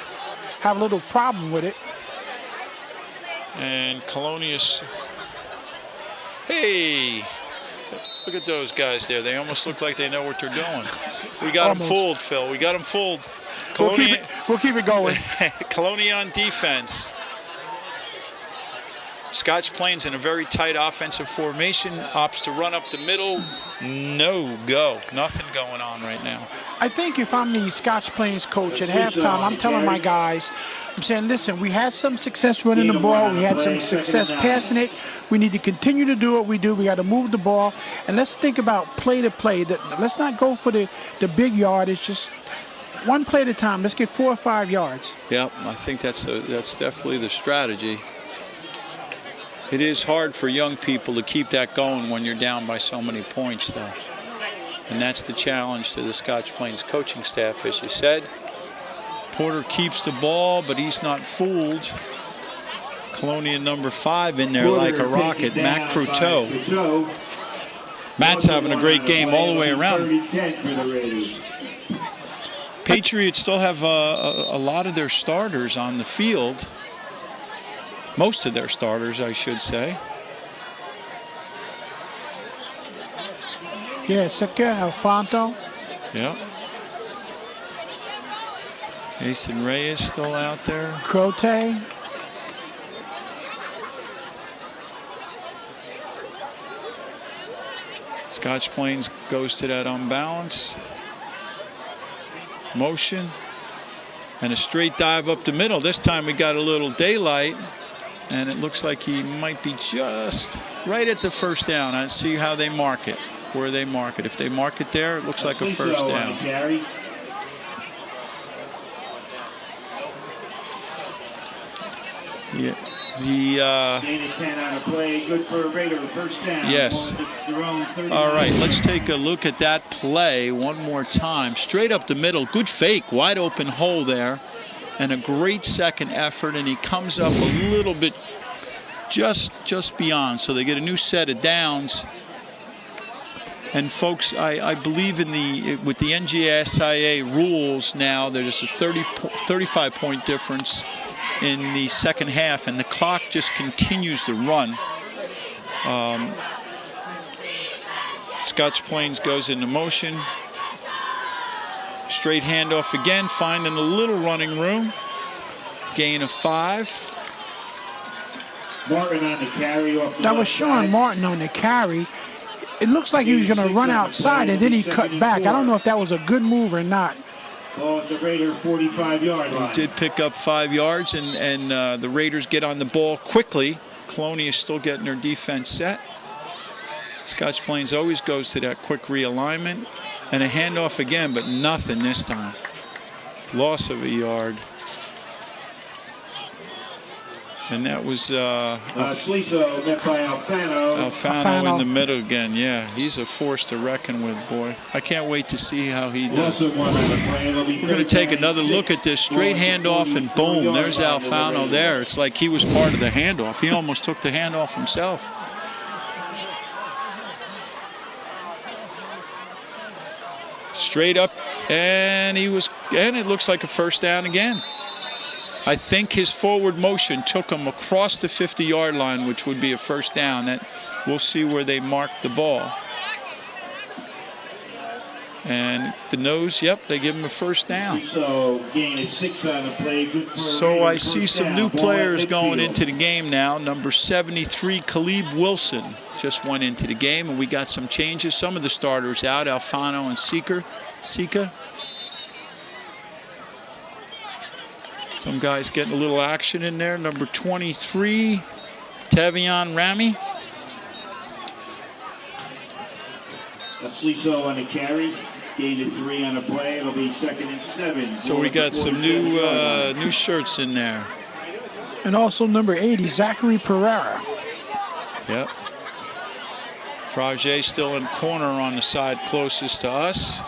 Speaker 2: have a little problem with it.
Speaker 1: And Colonia's, hey, look at those guys there. They almost look like they know what they're doing. We got them fooled, Phil. We got them fooled. Colonia,
Speaker 2: we'll keep it going.
Speaker 1: Colonia on defense. Scotch Plains in a very tight offensive formation, opts to run up the middle. No go. Nothing going on right now.
Speaker 2: I think if I'm the Scotch Plains coach at halftime, I'm telling my guys, I'm saying, listen, we had some success running the ball. We had some success passing it. We need to continue to do what we do. We got to move the ball. And let's think about play to play. Let's not go for the big yard. It's just one play at a time. Let's get 4 or 5 yards.
Speaker 1: Yep, I think that's definitely the strategy. It is hard for young people to keep that going when you're down by so many points, though. And that's the challenge to the Scotch Plains coaching staff, as you said. Porter keeps the ball, but he's not fooled. Colonia number 5 in there like a rocket, Matt Croteau. Matt's having a great game all the way around. Patriots still have a lot of their starters on the field. Most of their starters, I should say.
Speaker 2: Yeah, Sika, Alfonso.
Speaker 1: Yep. Jason Reyes still out there.
Speaker 2: Crote.
Speaker 1: Scotch Plains goes to that unbalance. Motion. And a straight dive up the middle. This time we got a little daylight. And it looks like he might be just right at the first down. I see how they mark it, where they mark it. If they mark it there, it looks like a first down. Yeah.
Speaker 3: Gain of 10 on a play, good for a Raider, first down.
Speaker 1: Yes. All right, let's take a look at that play one more time. Straight up the middle, good fake, wide open hole there. And a great second effort, and he comes up a little bit just beyond. So they get a new set of downs. And folks, I believe with the NGSIA rules now, there's a 35-point difference in the second half, and the clock just continues to run. Scotch Plains goes into motion. Straight handoff again, finding a little running room. Gain of 5.
Speaker 3: Martin on the carry off the
Speaker 2: that was Sean Martin on the carry. It looks like he was going to run outside, and then he cut back. I don't know if that was a good move or not.
Speaker 3: Ball at the Raider 45-yard line.
Speaker 1: He did pick up 5 yards, and the Raiders get on the ball quickly. Colonia is still getting their defense set. Scotch Plains always goes to that quick realignment. And a handoff again, but nothing this time. Loss of a yard. And that was
Speaker 3: Sliso met by
Speaker 1: Alfano in the middle again. Yeah, he's a force to reckon with, boy. I can't wait to see how he does. We're going to take another look at this. Straight handoff, and boom, there's Alfano there. It's like he was part of the handoff. He almost took the handoff himself. Straight up, and it looks like a first down again. I think his forward motion took him across the 50-yard line, which would be a first down. That we'll see where they mark the ball. And the nose, yep, they give him a first down.
Speaker 3: So gain is 6 on the play. Good for
Speaker 1: so I see some new players going into the game now. Number 73, Caleb Wilson, just went into the game, and we got some changes. Some of the starters out, Alfano and Sika. Some guys getting a little action in there. Number 23, Tavion Rami.
Speaker 3: Sliso on the carry. Gain of 3 on the play. It'll be 2nd and 7.
Speaker 1: So we got some new shirts in there.
Speaker 2: And also number 80, Zachary Pereira.
Speaker 1: Yep. Frage still in corner on the side closest to us.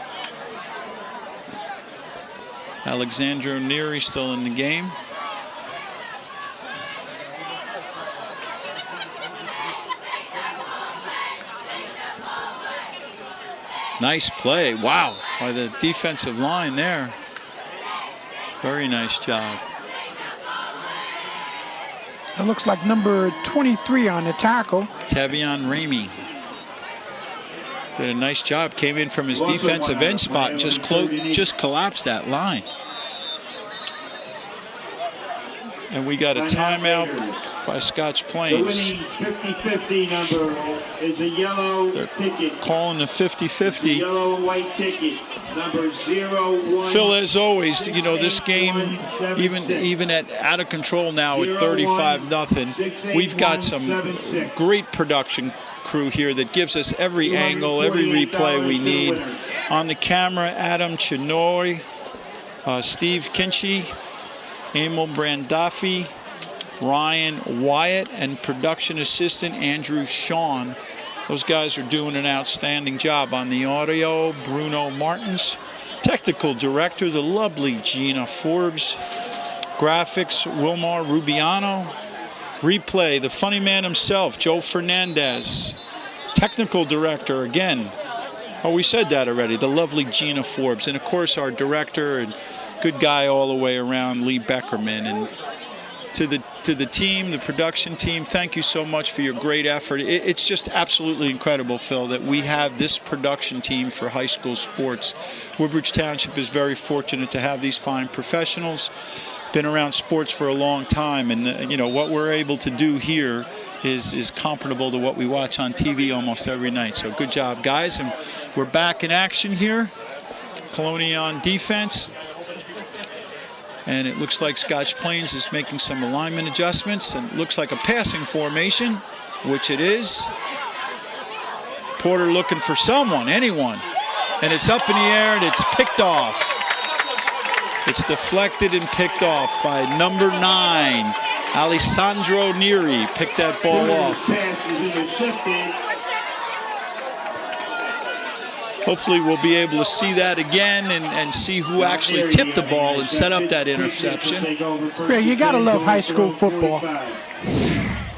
Speaker 1: Alexandro Neri still in the game. Nice play. Wow. By the defensive line there. Very nice job.
Speaker 2: It looks like number 23 on the tackle.
Speaker 1: Tavion Ramey did a nice job. Came in from his defensive end spot and just collapsed that line. And we got a timeout by Scotch Plains.
Speaker 3: The winning 50-50 number is a yellow ticket.
Speaker 1: Calling the 50-50.
Speaker 3: Yellow and white ticket, number 01.
Speaker 1: Phil, as always, you know, this game, even out of control now at 35-0, we've got some great production crew here that gives us every angle, every replay we need. On the camera, Adam Chinoy, Steve Kinchy, Emil Brandafi, Ryan Wyatt, and production assistant Andrew Shawn. Those guys are doing an outstanding job on the audio. Bruno Martins, technical director, the lovely Gina Forbes. Graphics, Wilmar Rubiano. Replay, the funny man himself, Joe Fernandez. Technical director, again, oh, we said that already, the lovely Gina Forbes. And of course our director and good guy all the way around, Lee Beckerman. And to the team, the production team, thank you so much for your great effort. It's just absolutely incredible, Phil, that we have this production team for high school sports. Woodbridge Township is very fortunate to have these fine professionals. Been around sports for a long time, and you know what we're able to do here is comparable to what we watch on TV almost every night. So good job, guys, and we're back in action here. Colonia on defense. And it looks like Scotch Plains is making some alignment adjustments, and it looks like a passing formation, which it is. Porter looking for someone, anyone. And it's up in the air, and it's picked off. It's deflected and picked off by number 9, Alessandro Neri. Picked that ball off. Hopefully we'll be able to see that again and see who actually tipped the ball and set up that interception.
Speaker 2: Greg, you gotta love high school football.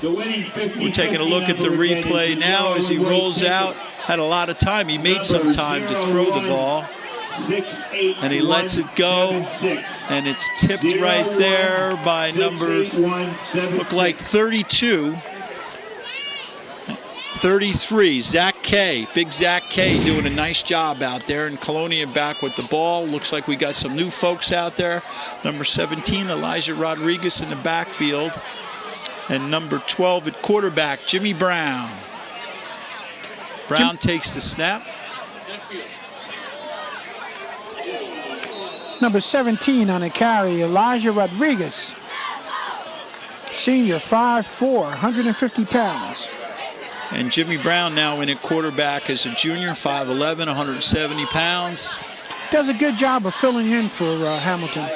Speaker 1: We're taking a look at the replay now as he rolls out. Had a lot of time. He made some time to throw the ball. And he lets it go. And it's tipped right there by number, look like 32. 33, Zach K. Big Zach K doing a nice job out there. And Colonia back with the ball. Looks like we got some new folks out there. Number 17, Elijah Rodriguez in the backfield. And number 12 at quarterback, Jimmy Brown. Brown takes the snap.
Speaker 2: Number 17 on the carry, Elijah Rodriguez. Senior, 5'4", 150 pounds.
Speaker 1: And Jimmy Brown now in at quarterback as a junior, 5'11", 170 pounds.
Speaker 2: Does a good job of filling in for Hamilton.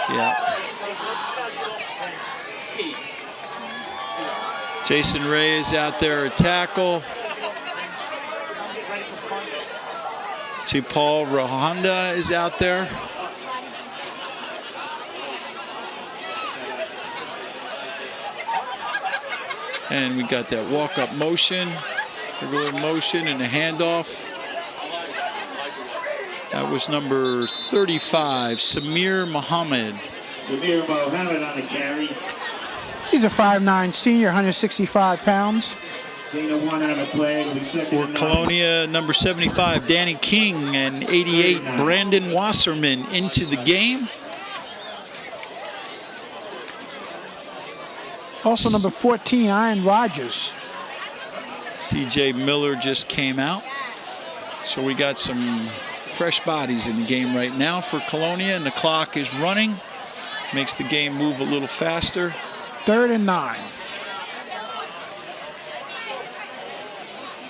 Speaker 1: Yeah. Jason Ray is out there at tackle. See, Paul Rohanda is out there. And we got that walk-up motion, regular motion, and a handoff. That was number 35, Samir Mohammed.
Speaker 3: Samir Mohammed on the carry.
Speaker 2: He's a 5'9" senior, 165 pounds.
Speaker 3: One on the play.
Speaker 1: For Colonia, number 75, Danny King, and 88, Brandon Wasserman into the game.
Speaker 2: Also number 14, Ian Rogers.
Speaker 1: C.J. Miller just came out. So we got some fresh bodies in the game right now for Colonia, and the clock is running. Makes the game move a little faster.
Speaker 2: 3rd and 9.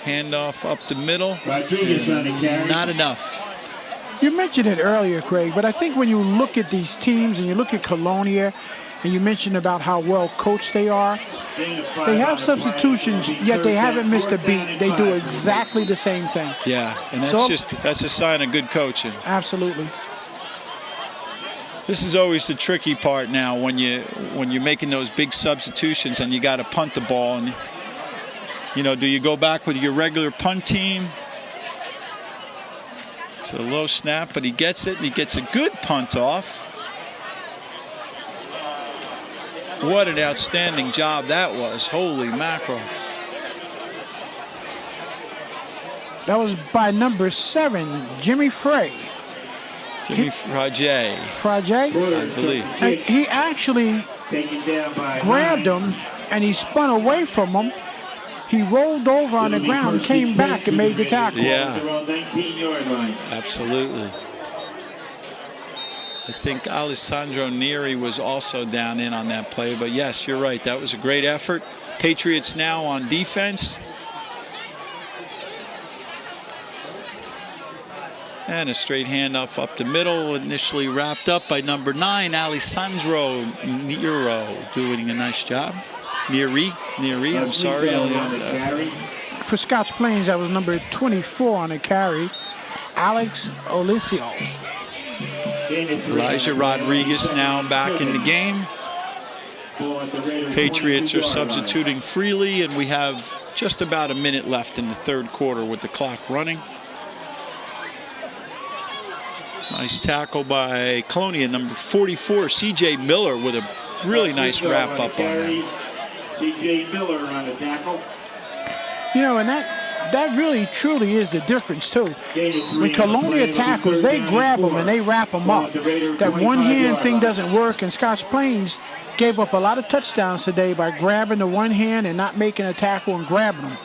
Speaker 1: Handoff up the middle.
Speaker 3: Not
Speaker 1: enough.
Speaker 2: You mentioned it earlier, Craig, but I think when you look at these teams and you look at Colonia, and you mentioned about how well coached they are, they have substitutions, yet they haven't missed a beat. They do exactly the same thing.
Speaker 1: Yeah, and that's a sign of good coaching.
Speaker 2: Absolutely.
Speaker 1: This is always the tricky part now when you're making those big substitutions and you got to punt the ball, and you know, do you go back with your regular punt team? It's a low snap, but he gets it, and he gets a good punt off. What an outstanding job that was. Holy mackerel.
Speaker 2: That was by number 7, Jimmy Frey.
Speaker 1: Jimmy Frajay.
Speaker 2: Frajay?
Speaker 1: I believe.
Speaker 2: And he actually grabbed him, and he spun away from him. He rolled over on the ground, came back, and made the tackle.
Speaker 1: Yeah. Absolutely. I think Alessandro Neri was also down in on that play, but yes, you're right. That was a great effort. Patriots now on defense. And a straight handoff up the middle, initially wrapped up by number 9, Alessandro Nero, doing a nice job. Neri, I'm sorry.
Speaker 2: For Scotch Plains, that was number 24 on the carry, Alex Olicio.
Speaker 1: Elijah Rodriguez now back in the game. Patriots are substituting freely, and we have just about a minute left in the 3rd quarter with the clock running. Nice tackle by Colonia, number 44, C.J. Miller, with a really nice wrap up on that.
Speaker 3: C.J. Miller on the tackle.
Speaker 2: You know, and that really truly is the difference too. When Colonia tackles, they grab them and they wrap them up. That one-hand thing doesn't work, and Scotch Plains gave up a lot of touchdowns today by grabbing the one hand and not making a tackle and grabbing them.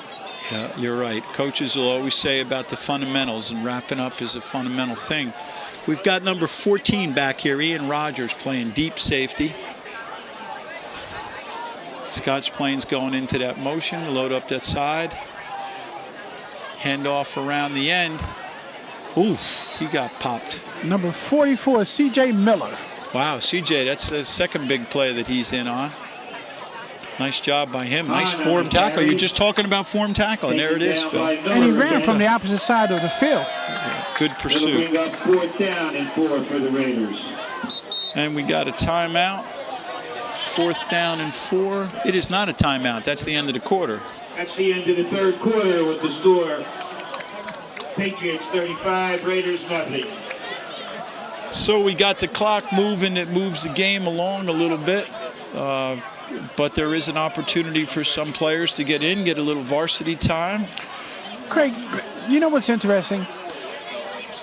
Speaker 1: Yeah, you're right. Coaches will always say about the fundamentals, and wrapping up is a fundamental thing. We've got number 14 back here, Ian Rogers, playing deep safety. Scotch Plains going into that motion, load up that side. Handoff around the end. Oof, he got popped.
Speaker 2: Number 44, C.J. Miller.
Speaker 1: Wow, C.J., that's the second big play that he's in on. Nice job by him. Nice form tackle. You're just talking about form tackle, and there it is, Phil.
Speaker 2: And he ran from the opposite side of the field.
Speaker 1: Yeah, good pursuit.
Speaker 3: Bring up 4th down and 4 for the Raiders.
Speaker 1: And we got a timeout. 4th down and 4. It is not a timeout. That's the end of the quarter.
Speaker 3: That's the end of the 3rd quarter with the score. Patriots 35, Raiders nothing.
Speaker 1: So we got the clock moving. It moves the game along a little bit. But there is an opportunity for some players to get in, get a little varsity time.
Speaker 2: Craig, you know what's interesting?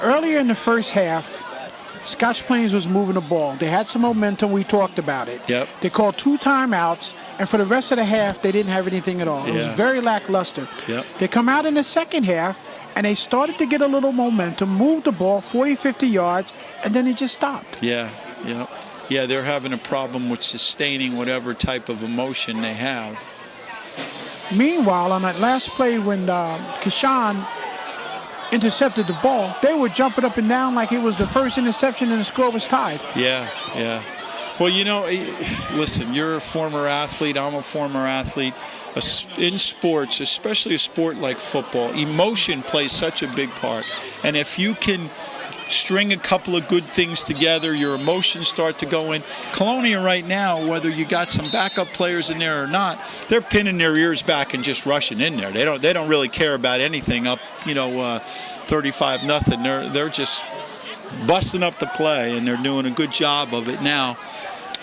Speaker 2: Earlier in the first half, Scotch Plains was moving the ball. They had some momentum. We talked about it.
Speaker 1: Yep.
Speaker 2: They called 2 timeouts, and for the rest of the half, they didn't have anything at all. It was very lackluster.
Speaker 1: Yep.
Speaker 2: They come out in the second half, and they started to get a little momentum, moved the ball 40, 50 yards, and then it just stopped.
Speaker 1: Yeah, yeah. Yeah, they're having a problem with sustaining whatever type of emotion they have.
Speaker 2: Meanwhile, on that last play when Kishan intercepted the ball, they were jumping up and down like it was the first interception and the score was tied.
Speaker 1: Yeah, yeah. Well, you know, listen, you're a former athlete, I'm a former athlete. In sports, especially a sport like football, emotion plays such a big part. And if you can string a couple of good things together, your emotions start to go in. Colonia right now, whether you got some backup players in there or not, they're pinning their ears back and just rushing in there. They don't really care about anything up, 35-0. They're just busting up the play, and they're doing a good job of it. Now,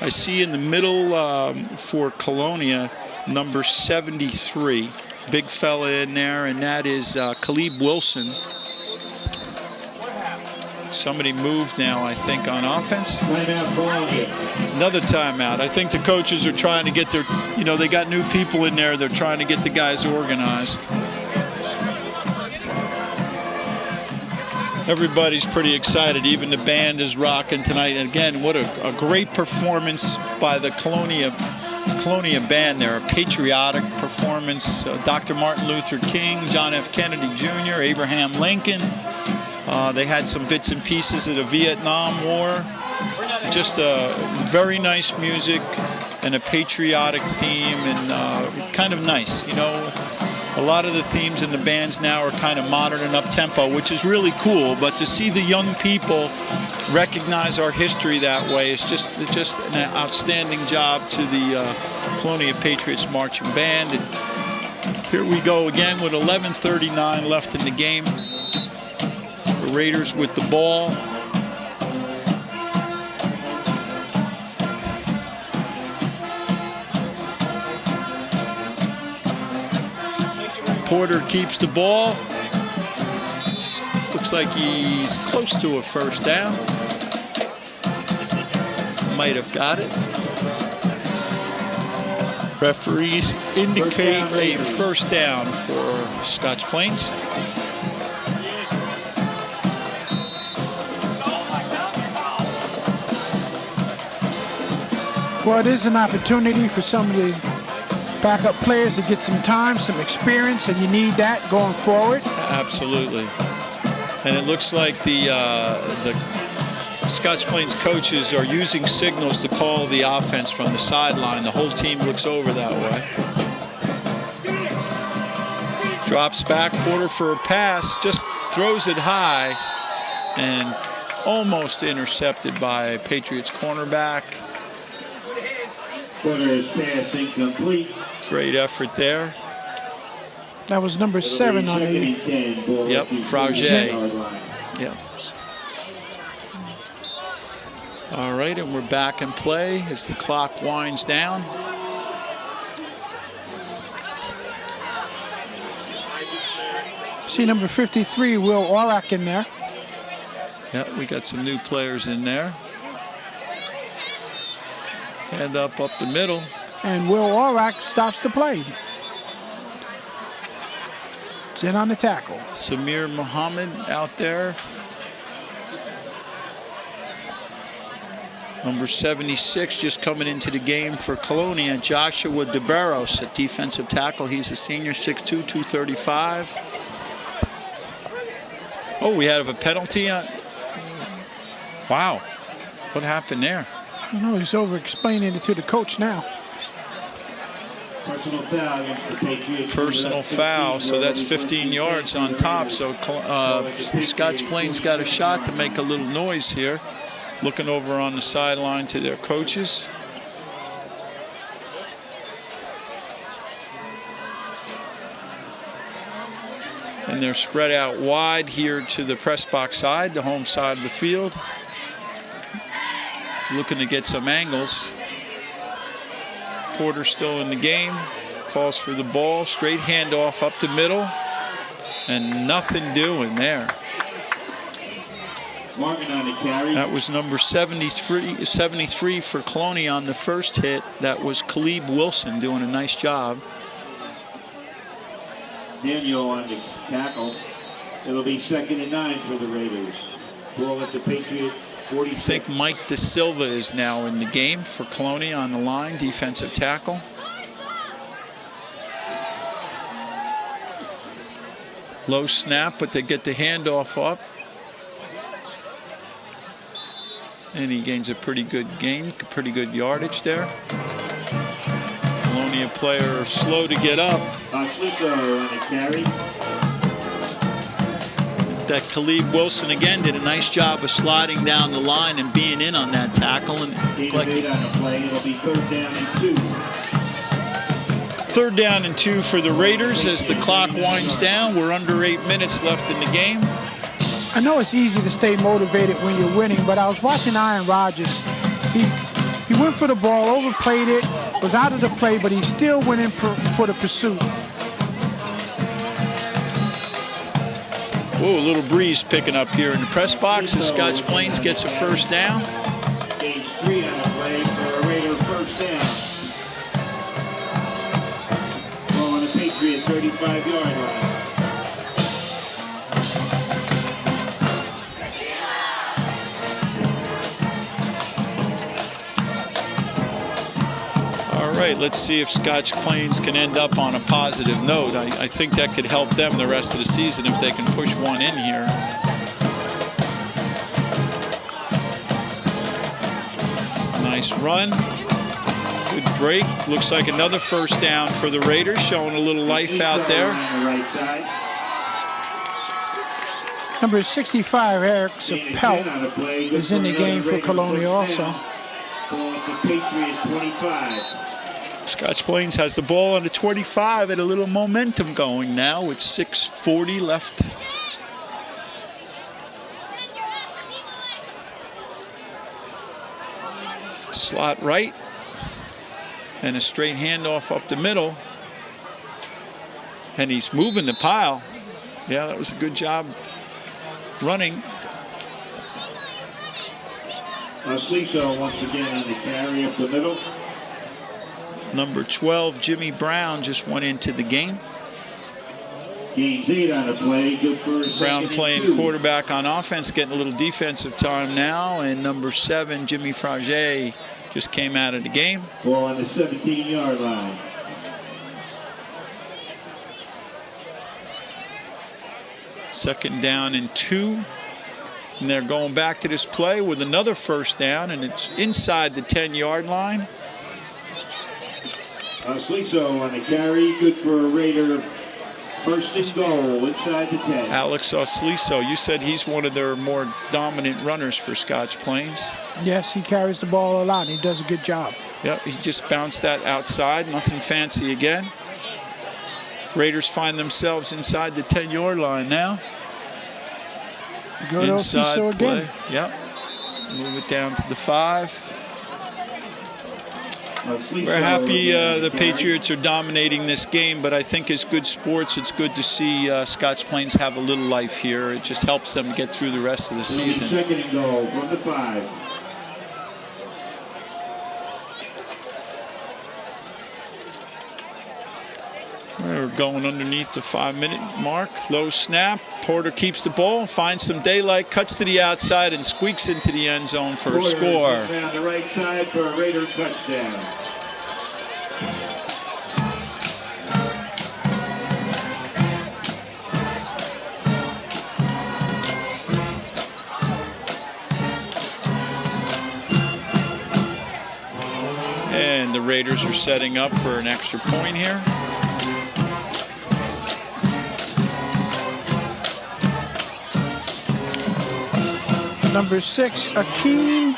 Speaker 1: I see in the middle for Colonia, number 73, big fella in there, and that is Caleb Wilson. Somebody moved now, I think, on offense. Another timeout. I think the coaches are trying to get their, they got new people in there. They're trying to get the guys organized. Everybody's pretty excited. Even the band is rocking tonight. And again, what a great performance by the Colonia band there. A patriotic performance. Dr. Martin Luther King, John F. Kennedy Jr., Abraham Lincoln. They had some bits and pieces of the Vietnam War. Just very nice music and a patriotic theme, and kind of nice. A lot of the themes in the bands now are kind of modern and up-tempo, which is really cool. But to see the young people recognize our history that way is just an outstanding job to the Colonia Patriots Marching Band. And here we go again with 11:39 left in the game. The Raiders with the ball. Porter keeps the ball. Looks like he's close to a first down. Might have got it. Referees indicate a first down for Scotch Plains.
Speaker 2: Well, it is an opportunity for some of the backup players to get some time, some experience, and you need that going forward.
Speaker 1: Absolutely. And it looks like the Scotch Plains coaches are using signals to call the offense from the sideline. The whole team looks over that way. Drops back, Porter for a pass, just throws it high, and almost intercepted by Patriots cornerback.
Speaker 3: Porter's pass incomplete.
Speaker 1: Great effort there.
Speaker 2: That was number 7 on the...
Speaker 1: Yep, Frauger. Yep. All right, and we're back in play as the clock winds down.
Speaker 2: See number 53, Will Aurak in there.
Speaker 1: Yep, we got some new players in there. Hand up the middle.
Speaker 2: And Will Aurak stops the play. It's in on the tackle.
Speaker 1: Samir Muhammad out there. Number 76 just coming into the game for Colonia. Joshua DeBarros at defensive tackle. He's a senior, 6'2", 235. Oh, we have a penalty on. Wow. What happened there?
Speaker 2: I don't know. He's over-explaining it to the coach now.
Speaker 3: Personal foul against the Patriots.
Speaker 1: Personal foul, so that's 15 yards on top. So Scotch Plains got a shot to make a little noise here. Looking over on the sideline to their coaches. And they're spread out wide here to the press box side, the home side of the field. Looking to get some angles. Porter still in the game. Calls for the ball. Straight handoff up the middle. And nothing doing there. That was number 73 for Colonia on the first hit. That was Caleb Wilson doing a nice job.
Speaker 3: Daniel on the tackle. It'll be 2nd and 9 for the Raiders. Ball at the Patriot 46.
Speaker 1: I think Mike De Silva is now in the game for Colonia on the line, defensive tackle. Low snap, but they get the handoff up. And he gains a pretty good gain, pretty good yardage there. Colonia player slow to get up.
Speaker 3: Schlichter on a carry.
Speaker 1: That Khalid Wilson again did a nice job of sliding down the line and being in on that tackle. And
Speaker 3: Like, on the play. It'll be 3rd down and 2.
Speaker 1: 3rd down and 2 for the Raiders as the clock winds down. We're under 8 minutes left in the game.
Speaker 2: I know it's easy to stay motivated when you're winning, but I was watching Aaron Rodgers. He went for the ball, overplayed it, was out of the play, but he still went in for the pursuit.
Speaker 1: Oh, a little breeze picking up here in the press box as Scotch Plains gets a 1st down.
Speaker 3: Gauge 3 on the play for a Raider 1st down. Ball on the Patriot 35-yard line.
Speaker 1: All right, let's see if Scotch Plains can end up on a positive note. I think that could help them the rest of the season if they can push one in here. Nice run. Good break. Looks like another 1st down for the Raiders, showing a little life out there.
Speaker 2: Number 65, Eric Sapelt, is in the game for Colonia also.
Speaker 3: Patriot 25.
Speaker 1: Scotch Plains has the ball on the 25 and a little momentum going now with 6:40 left. Slot right and a straight handoff up the middle. And he's moving the pile. Yeah, that was a good job running.
Speaker 3: Schlichter once again on the carry up the middle.
Speaker 1: Number 12, Jimmy Brown, just went into the game.
Speaker 3: Gains 8 on the play. Good for a
Speaker 1: Brown
Speaker 3: 2nd and
Speaker 1: playing
Speaker 3: 2.
Speaker 1: quarterback on offense, getting a little defensive time now. And number 7, Jimmy Frage, just came out of the game.
Speaker 3: Ball on the 17-yard line.
Speaker 1: Second down and 2. And they're going back to this play with another 1st down, and it's inside the 10-yard line.
Speaker 3: Schlichter on the carry. Good for a Raider. 1st and goal inside the 10.
Speaker 1: Alex Osliso, you said he's one of their more dominant runners for Scotch Plains.
Speaker 2: Yes, he carries the ball a lot. He does a good job.
Speaker 1: Yep, he just bounced that outside. Nothing fancy again. Raiders find themselves inside the 10-yard line now.
Speaker 2: Good
Speaker 1: inside
Speaker 2: Osliso
Speaker 1: play.
Speaker 2: again.
Speaker 1: Yep. Move it down to the 5. We're happy the Patriots are dominating this game, but I think as good sports, it's good to see Scotch Plains have a little life here. It just helps them get through the rest of the season.
Speaker 3: 2nd and goal from the 5.
Speaker 1: We're going underneath the 5-minute mark. Low snap. Porter keeps the ball, finds some daylight, cuts to the outside, and squeaks into the end zone for a score.
Speaker 3: On the right side for a Raider touchdown.
Speaker 1: And the Raiders are setting up for an extra point here.
Speaker 2: Number 6, Akeem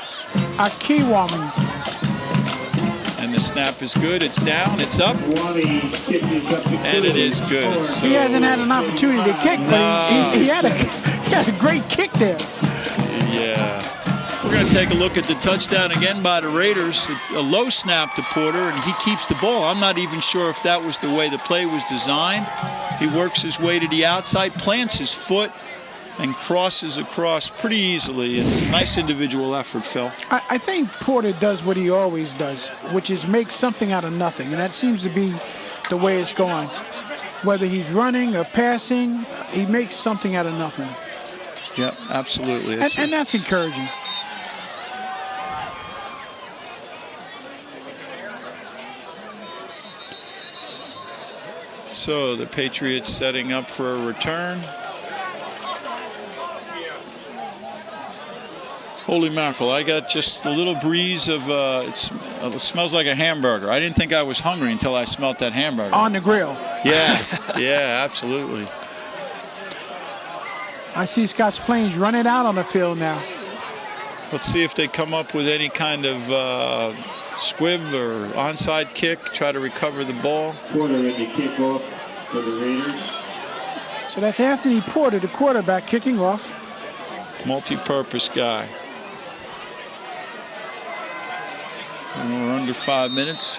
Speaker 2: Akiwami.
Speaker 1: And the snap is good. It's down. It's up. And it is good. So
Speaker 2: he hasn't had an opportunity to kick, but he had a great kick there.
Speaker 1: Yeah. We're going to take a look at the touchdown again by the Raiders. A low snap to Porter, and he keeps the ball. I'm not even sure if that was the way the play was designed. He works his way to the outside, plants his foot, and crosses across pretty easily. And nice individual effort, Phil.
Speaker 2: I think Porter does what he always does, which is make something out of nothing, and that seems to be the way it's going. Whether he's running or passing, he makes something out of nothing.
Speaker 1: Yeah, absolutely.
Speaker 2: And that's encouraging.
Speaker 1: So the Patriots setting up for a return. Holy mackerel, I got just a little breeze of, it smells like a hamburger. I didn't think I was hungry until I smelled that hamburger.
Speaker 2: On the grill.
Speaker 1: Yeah, yeah, absolutely.
Speaker 2: I see Scotch Plains running out on the field now.
Speaker 1: Let's see if they come up with any kind of squib or onside kick, try to recover the ball.
Speaker 3: Porter in the kickoff for the Raiders.
Speaker 2: So that's Anthony Porter, the quarterback, kicking off.
Speaker 1: Multi-purpose guy. And we're under 5 minutes.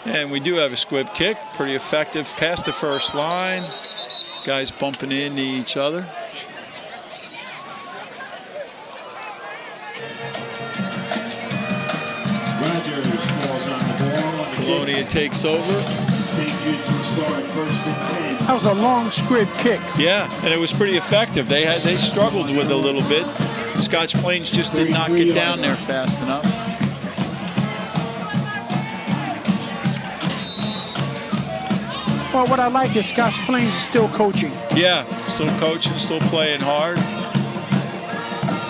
Speaker 1: And we do have a squib kick, pretty effective past the first line. Guys bumping into each other.
Speaker 3: Rogers falls on the ball.
Speaker 1: Colonia takes over.
Speaker 3: Patriots will start first and 10.
Speaker 2: That was a long squib kick.
Speaker 1: Yeah, and it was pretty effective. They struggled with it a little bit. Scotch Plains just did not get down there fast enough.
Speaker 2: Well, what I like is Scotch Plains is still coaching.
Speaker 1: Yeah, still coaching, still playing hard.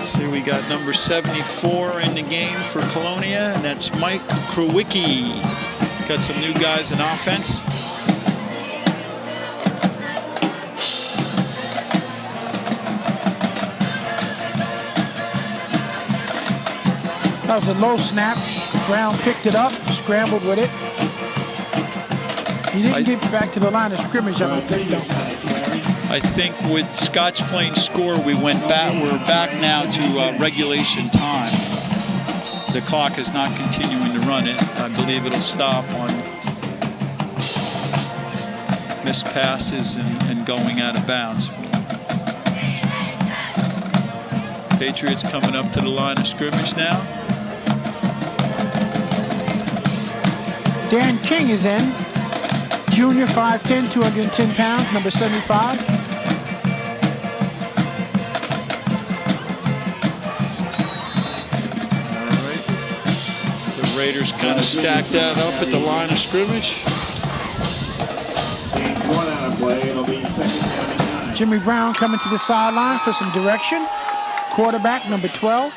Speaker 1: See, we got number 74 in the game for Colonia, and that's Mike Krowicki. Got some new guys in offense.
Speaker 2: That was a low snap. Brown picked it up, scrambled with it. He didn't get back to the line of scrimmage, I don't think, though.
Speaker 1: I think with Scotch Plains score, we're back now to regulation time. The clock is not continuing to run it. I believe it'll stop on missed passes and going out of bounds. Patriots coming up to the line of scrimmage now.
Speaker 2: Dan King is in. Junior, 5'10", 210 pounds, number 75.
Speaker 1: All right. The Raiders kind of stacked that up at the line of scrimmage.
Speaker 3: One out of play. It'll be second down and 9.
Speaker 2: Jimmy Brown coming to the sideline for some direction. Quarterback, number 12.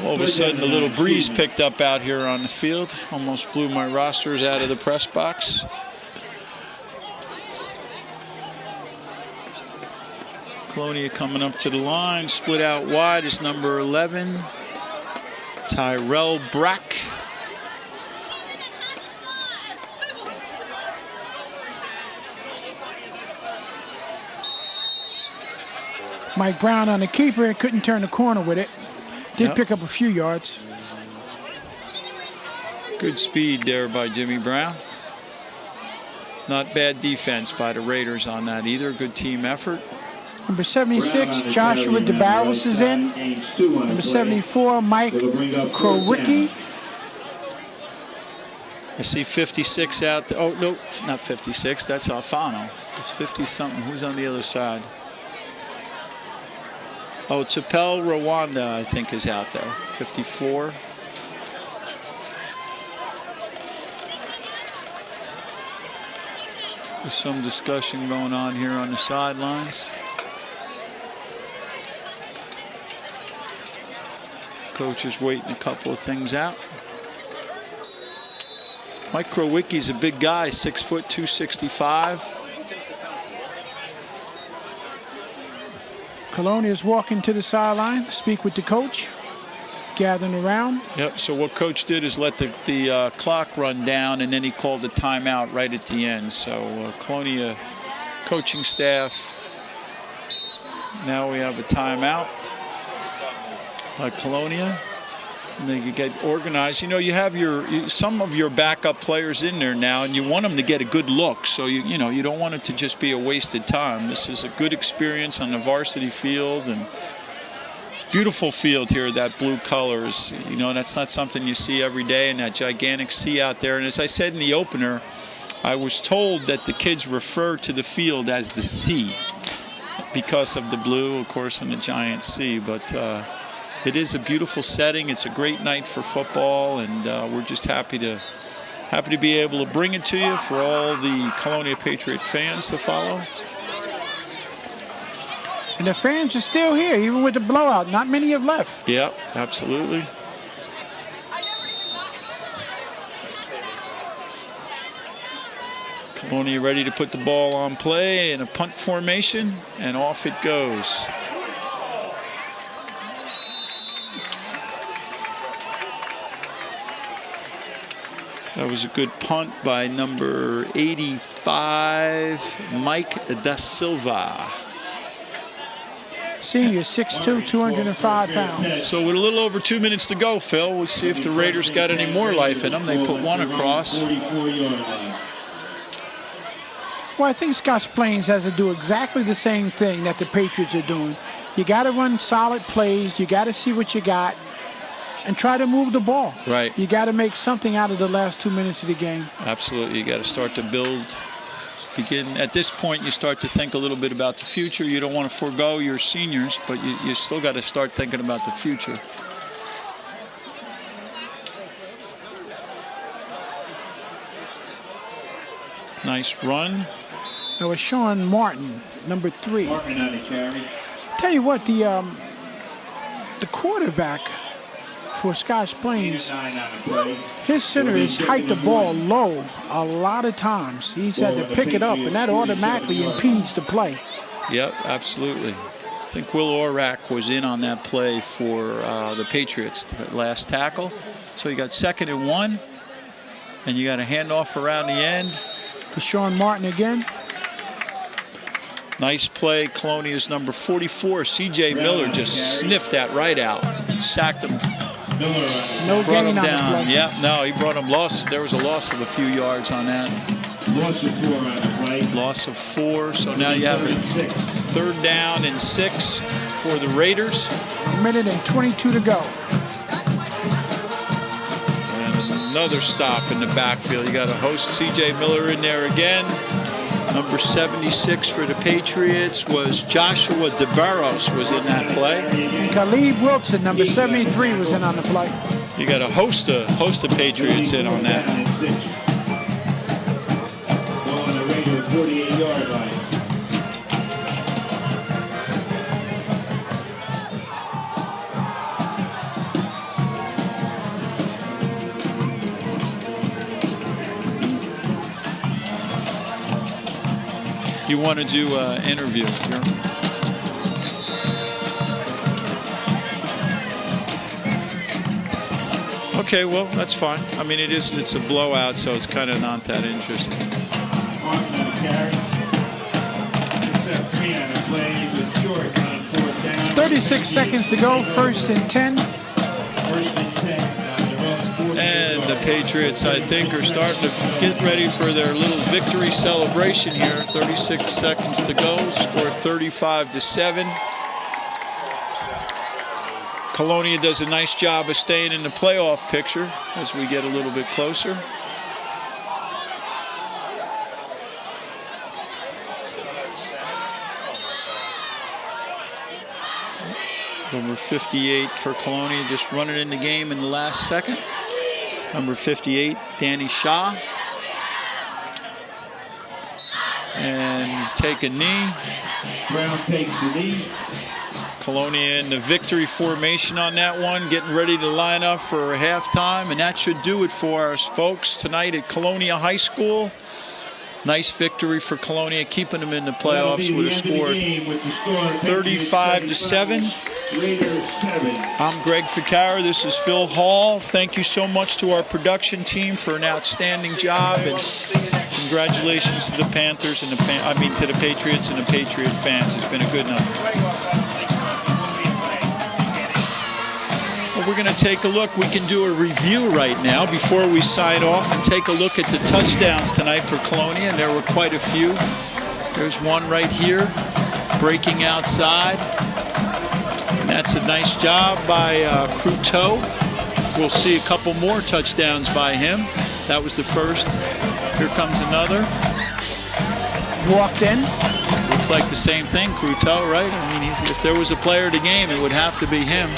Speaker 1: All of a sudden, a little breeze picked up out here on the field. Almost blew my rosters out of the press box. Colonia coming up to the line. Split out wide is number 11, Tyrell Brack.
Speaker 2: Mike Brown on the keeper, couldn't turn the corner with it. Did pick up a few yards.
Speaker 1: Good speed there by Jimmy Brown. Not bad defense by the Raiders on that either. Good team effort.
Speaker 2: Number 76, Joshua DeBarros is in. Number 74, Mike Krowicki.
Speaker 1: I see 56 out there. Oh, no, not 56. That's Alfano. It's 50-something. Who's on the other side? Oh, Tapel Rwanda, I think, is out there. 54. There's some discussion going on here on the sidelines. Coach is waiting a couple of things out. Mike Krowicki's a big guy, 6 foot, 265.
Speaker 2: Colonia is walking to the sideline, speak with the coach, gathering around.
Speaker 1: Yep, so what coach did is let the clock run down, and then he called a timeout right at the end. So Colonia coaching staff, now we have a timeout by Colonia. And they can get organized. You know, you have some of your backup players in there now, and you want them to get a good look. So you know, you don't want it to just be a wasted time. This is a good experience on the varsity field, and Beautiful field here, that blue colors. You know, that's not something you see every day, and that gigantic sea out there. And as I said in the opener, I was told that the kids refer to the field as the sea because of the blue, of course, and the giant sea. But it is a beautiful setting. It's a great night for football, and we're just happy to be able to bring it to you for all the Colonia Patriot fans to follow.
Speaker 2: And the fans are still here, even with the blowout. Not many have left.
Speaker 1: Yeah, absolutely. Colonia ready to put the ball on play in a punt formation, and off it goes. That was a good punt by number 85, Mike Da Silva.
Speaker 2: Senior, 6'2", 205 pounds.
Speaker 1: So with a little over 2 minutes to go, Phil, we'll see if the Raiders got any more life in them. They put one across.
Speaker 2: Well, I think Scotch Plains has to do exactly the same thing that the Patriots are doing. You got to run solid plays. You got to see what you got and try to move the ball.
Speaker 1: Right.
Speaker 2: You got to make something out of the last 2 minutes of the game.
Speaker 1: Absolutely. You got to start to build. At this point, you start to think a little bit about the future. You don't want to forego your seniors, but you still got to start thinking about the future. Nice run.
Speaker 2: That was Sean Martin, number 3.
Speaker 3: Martin on the carry.
Speaker 2: Tell you what, the quarterback for Scotch Plains, his center has hiked the ball low a lot of times. He's had to pick it up, and that automatically impedes the play.
Speaker 1: Yep, absolutely. I think Will Orack was in on that play for the Patriots, that last tackle. So you got 2nd and 1, and you got a handoff around the end.
Speaker 2: To Sean Martin again.
Speaker 1: Nice play. Colonia's number 44, C.J. Miller, just sniffed that right out. Sacked him.
Speaker 2: No
Speaker 1: brought
Speaker 2: gain
Speaker 1: him
Speaker 2: on
Speaker 1: down.
Speaker 2: the play.
Speaker 1: Yeah, no, he brought him loss. There was a loss of a few yards on that.
Speaker 3: Loss of 4 on the play.
Speaker 1: Loss of 4. So now you have a 3rd down and 6 for the Raiders.
Speaker 2: 1 minute and 22 to go.
Speaker 1: And another stop in the backfield. You got to host C.J. Miller in there again. Number 76 for the Patriots was Joshua DeBarros was in that play.
Speaker 2: And Khalid Wilson, number 73, was in on the play.
Speaker 1: You got a host of Patriots in on that.
Speaker 3: Ball on the Raiders' 48-yard line.
Speaker 1: You want to do an interview? Okay, well, that's fine. I mean, it's a blowout, so it's kind of not that interesting.
Speaker 2: 36 seconds to go, 1st and 10.
Speaker 1: And the Patriots, I think, are starting to get ready for their little victory celebration here. 36 seconds to go. Score 35-7. Colonia does a nice job of staying in the playoff picture as we get a little bit closer. Number 58 for Colonia, just running in the game in the last second. Number 58, Danny Shaw. And take a knee.
Speaker 3: Brown takes the knee.
Speaker 1: Colonia in the victory formation on that one, getting ready to line up for halftime, and that should do it for us, folks, tonight at Colonia High School. Nice victory for Colonia, keeping them in the playoffs with a score 35-7. I'm Greg Ficara. This is Phil Hall. Thank you so much to our production team for an outstanding job, and congratulations to the Panthers and to the Patriots and the Patriot fans. It's been a good night. Well, we're going to take a look. We can do a review right now before we sign off and take a look at the touchdowns tonight for Colonia, and there were quite a few. There's one right here, breaking outside. That's a nice job by Cruteau. We'll see a couple more touchdowns by him. That was the first. Here comes another.
Speaker 2: Walked in.
Speaker 1: Looks like the same thing, Cruteau, right? I mean, if there was a player of the game, it would have to be him.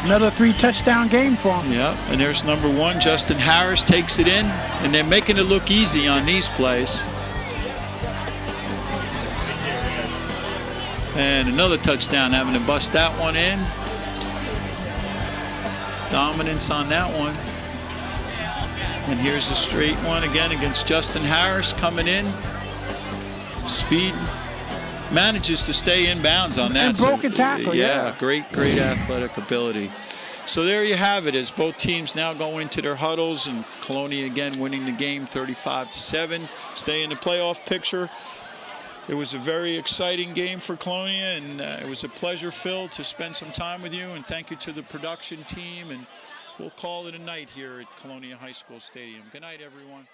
Speaker 2: Another 3-touchdown game for him.
Speaker 1: Yeah, and there's number 1, Justin Harris takes it in, and they're making it look easy on these plays. And another touchdown, having to bust that one in. Dominance on that one. And here's a straight one again against Justin Harris coming in. Speed manages to stay in bounds on that.
Speaker 2: And broken tackle,
Speaker 1: yeah. Great athletic ability. So there you have it, as both teams now go into their huddles, and Colonia again winning the game 35-7, stay in the playoff picture. It was a very exciting game for Colonia, and it was a pleasure, Phil, to spend some time with you, and thank you to the production team, and we'll call it a night here at Colonia High School Stadium. Good night, everyone.